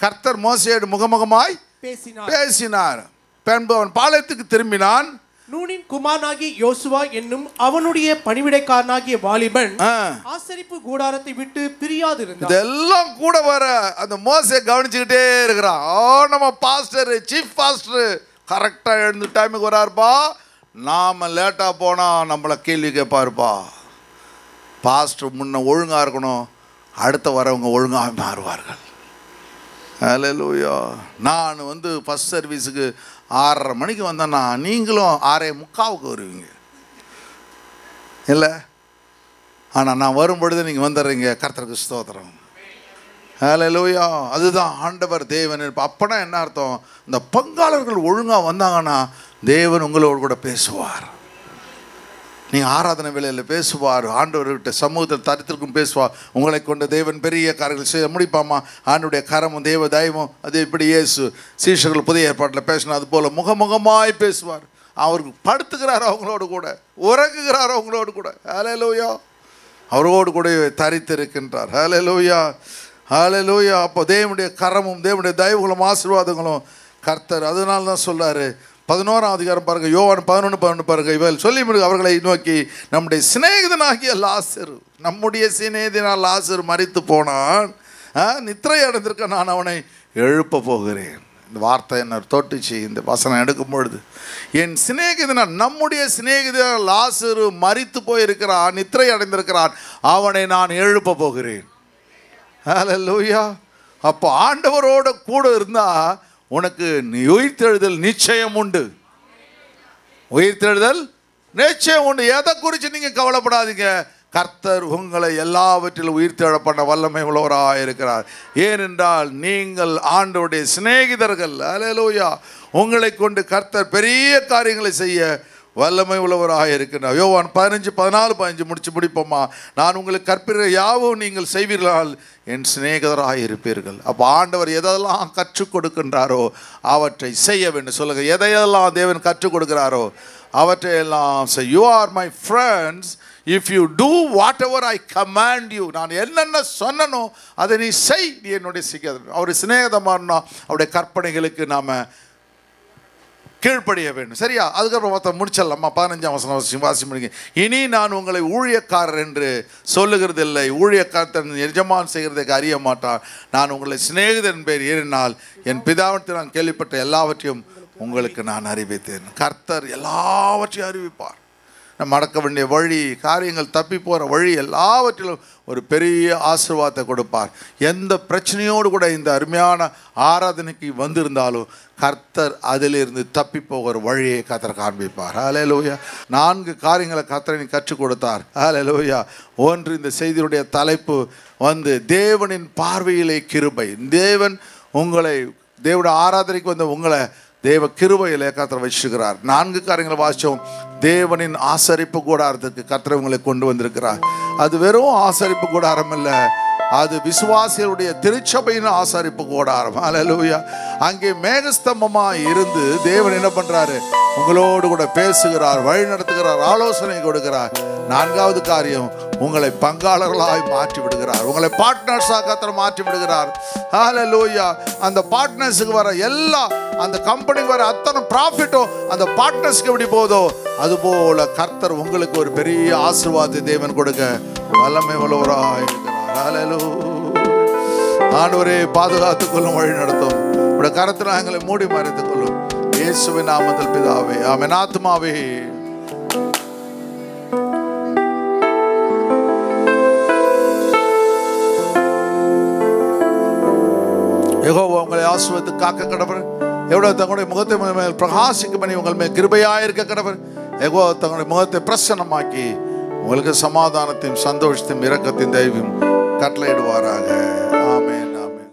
கர்த்தர் மோசேயோடு முகமுகமாய் பேசினார். பின்பு அவன் பாளையத்துக்கு திரும்பினான். நூனின் குமாரனாகிய யோசுவா என்னும் அவனுடைய பணிவிடைக்காரனாகிய வாலிபன் ஆசரிப்பு கூடாரத்தை விட்டு பிரியாதிருந்தான். இதெல்லாம் கூட வர அந்த மோசே கவனிச்சுக்கிட்டே இருக்கிறான். நம்ம பாஸ்டர், சீஃப் பாஸ்டர் கரெக்டாக எழுந்து டைமுக்கு வராருப்பா. நாம் லேட்டாக போனால் நம்மளை கேள்வி கேட்பாருப்பா. பாஸ்டர் முன்ன ஒழுங்காக இருக்கணும், அடுத்த வரவங்க ஒழுங்காக மாறுவார்கள். ஹல்லேலூயா. நான் ஃபஸ்ட் சர்வீஸுக்கு 6:30 மணிக்கு வந்தேன்னா நீங்களும் 6:45 வருவீங்க இல்லை? ஆனால் நான் வரும்பொழுது நீங்கள் வந்துடுறீங்க. கர்த்தருக்கு ஸ்தோத்திரம். ஹல்லேலூயா. அதுதான் ஆண்டவர் தேவன். அப்போனா என்ன அர்த்தம்? இந்த பங்காளர்கள் ஒழுங்காக வந்தாங்கன்னா தேவன் உங்களோடு கூட பேசுவார். நீங்கள் ஆராதனை வேளையில் பேசுவார். ஆண்டவர்கிட்ட சமூகத்தில் தரித்திற்கும் பேசுவார். உங்களை கொண்டு தேவன் பெரிய காரியங்கள் செய்ய முடிப்பாமா? ஆண்டுடைய கரமும் தேவ தயவும். அது இப்படி இயேசு சீஷர்கள் புதிய ஏற்பாட்டில் பேசினா அது போல் முகமுகமாய் பேசுவார். அவருக்கு படுத்துக்கிறார் அவங்களோடு கூட, உறங்குகிறார் அவங்களோடு கூட. ஹல்லேலூயா. அவரோடு கூட தரித்திருக்கின்றார். ஹல்லேலூயா, ஹல்லேலூயா. அப்போ தேவனுடைய கரமும் தேவனுடைய தயவுகளும் ஆசீர்வாதங்களும் கர்த்தர். அதனால தான் சொல்றாரு 11ஆம் அதிகாரம் பாருங்க, யோவான் 11:12 பாருங்க. இவள் சொல்லி அவர்களை நோக்கி, நம்முடைய சிநேகிதனாகிய லாசரு, நம்முடைய சிநேகிதனான லாசரு மரித்து போனான், நித்திரை அடைந்திருக்க, நான் அவனை எழுப்ப போகிறேன். இந்த வார்த்தை என்ன தொட்டுச்சு இந்த வசனம் எடுக்கும் பொழுது. என் சிநேகிதனான், நம்முடைய சிநேகிதனான லாசரு மரித்து போயிருக்கிறான், நித்திரை அடைந்திருக்கிறான், அவனை நான் எழுப்ப போகிறேன். ஹல்லேலூயா. அப்போ ஆண்டவரோட கூட இருந்தா உனக்கு உயிர்த்தெழுதல் நிச்சயம் உண்டு. உயிர்த்தெழுதல் நிச்சயம் உண்டு. எதை குறித்து நீங்கள் கவலைப்படாதீங்க. கர்த்தர் உங்களை எல்லாவற்றிலும் உயிர்த்தெழ பண்ண வல்லமை உள்ளவராக இருக்கிறார். ஏனென்றால் நீங்கள் ஆண்டவருடைய சிநேகிதர்கள். ஹல்லேலூயா. உங்களை கொண்டு கர்த்தர் பெரிய காரியங்களை செய்ய வல்லமை உள்ளவராக இருக்கின்றார். யோவான் 15:14-15 முடிப்போமா? நான் உங்களுக்கு கற்பிக்கிற யாவும் நீங்கள் செய்வீர்களால் என் சிநேகிதராக இருப்பீர்கள். அப்போ ஆண்டவர் எதெல்லாம் கற்றுக் கொடுக்கின்றாரோ அவற்றை செய்ய வேண்டும். சொல்லுங்க, எதையெல்லாம் தேவன் கற்றுக் கொடுக்கிறாரோ அவற்றையெல்லாம் செய். You are my friends if you do whatever I command you. நான் என்னென்ன சொன்னனோ அதை நீ செய். நீ என்னுடைய சிநேகிதன். அவர் சிநேகிதமானா அவருடைய கற்பனைகளுக்கு நாம் கீழ்ப்படிய வேண்டும். சரியா? அதுக்கப்புறம் முடிச்சிடலாமா? 15ஆம் வசனம் வாசி முடிங்க. இனி நான் உங்களை ஊழியக்காரர் என்று சொல்லுகிறதில்லை, ஊழியக்காரன் எஜமான் செய்கிறதுக்கு அறிய மாட்டான். நான் உங்களை சிநேகிதன் பேர் ஏறினால் என் பிதாவிடத்தில் நான் கேள்விப்பட்ட எல்லாவற்றையும் உங்களுக்கு நான் அறிவித்தேன். கர்த்தர் எல்லாவற்றையும் அறிவிப்பார். நம்ம நடக்க வேண்டிய வழி, காரியங்கள் தப்பி போகிற வழி எல்லாவற்றிலும் ஒரு பெரிய ஆசீர்வாதத்தை கொடுப்பார். எந்த பிரச்சனையோடு கூட இந்த அருமையான ஆராதனைக்கு வந்திருந்தாலும் கர்த்தர் அதிலிருந்து தப்பி போகிற வழியை கர்த்தர் காண்பிப்பார். ஹல்லேலூயா. 4 காரியங்களை கர்த்தர் கற்றுக் கொடுத்தார். ஹல்லேலூயா. 1, இந்த செய்தியுடைய தலைப்பு தேவனின் பார்வையிலே கிருபை. தேவன் உங்களை, தேவனுடைய ஆராதனைக்கு உங்களை தேவ கிருபையிலே கர்த்தர் வச்சிருக்கிறார். 4 காரியங்களை வாசித்தோம். தேவனின் ஆசரிப்பு கூடாரத்துக்கு கர்த்தர் உங்களை கொண்டு வந்திருக்கிறார். அது வெறும் ஆசரிப்பு கூடாரம் இல்லை, அது விசுவாசிகளுடைய திருச்சபையின் ஆசரிப்பு கூடாரம். ஹல்லேலூயா. அங்கே மேகஸ்தம்பமாக இருந்து தேவன் என்ன பண்றாரு? உங்களோடு கூட பேசுகிறார், வழி நடத்துகிறார், ஆலோசனை கொடுக்கிறார். 4வது காரியம், உங்களை பங்காளர்களாய் மாற்றி விடுகிறார், உங்களை பார்ட்னர்ஸாக கர்த்தர் மாற்றி விடுகிறார். ஹல்லேலூயா. அந்த பார்ட்னர்ஸுக்கு வர எல்லா, அந்த கம்பெனிக்கு வர அத்தனை ப்ராஃபிட்டும் அந்த பார்ட்னர்ஸ்க்கு எப்படி போதோ அதுபோல கர்த்தர் உங்களுக்கு ஒரு பெரிய ஆசீர்வாதத்தை தேவன் கொடுக்க வல்லமை உள்ளவராய் இருக்கிறார். ஹல்லேலூயா. ஆண்டவரே பாதுகாத்துக் கொள்ளும், வழி நடத்தும். உடைய கரத்தில் எங்களை மூடி மறைத்துக் கொள்ளும். இயேசுவின் நாமத்தில் பிதாவே ஆமென். ஆத்துமாவே யெகோவா உங்களை ஆசீர்வதித்து காக்க கடவர். எவ்வளவு தங்களுடைய முகத்தை மேல் பிரகாசிக்க பண்ணி உங்கள் மேல் கிருபையாயிருக்க கடவர். யெகோவா தங்களுடைய முகத்தை பிரசன்னமாக்கி உங்களுக்கு சமாதானத்தையும் சந்தோஷத்தையும் இரக்கத்தையும் தயவையும் கட்டளையிடுவாராக. ஆமென்.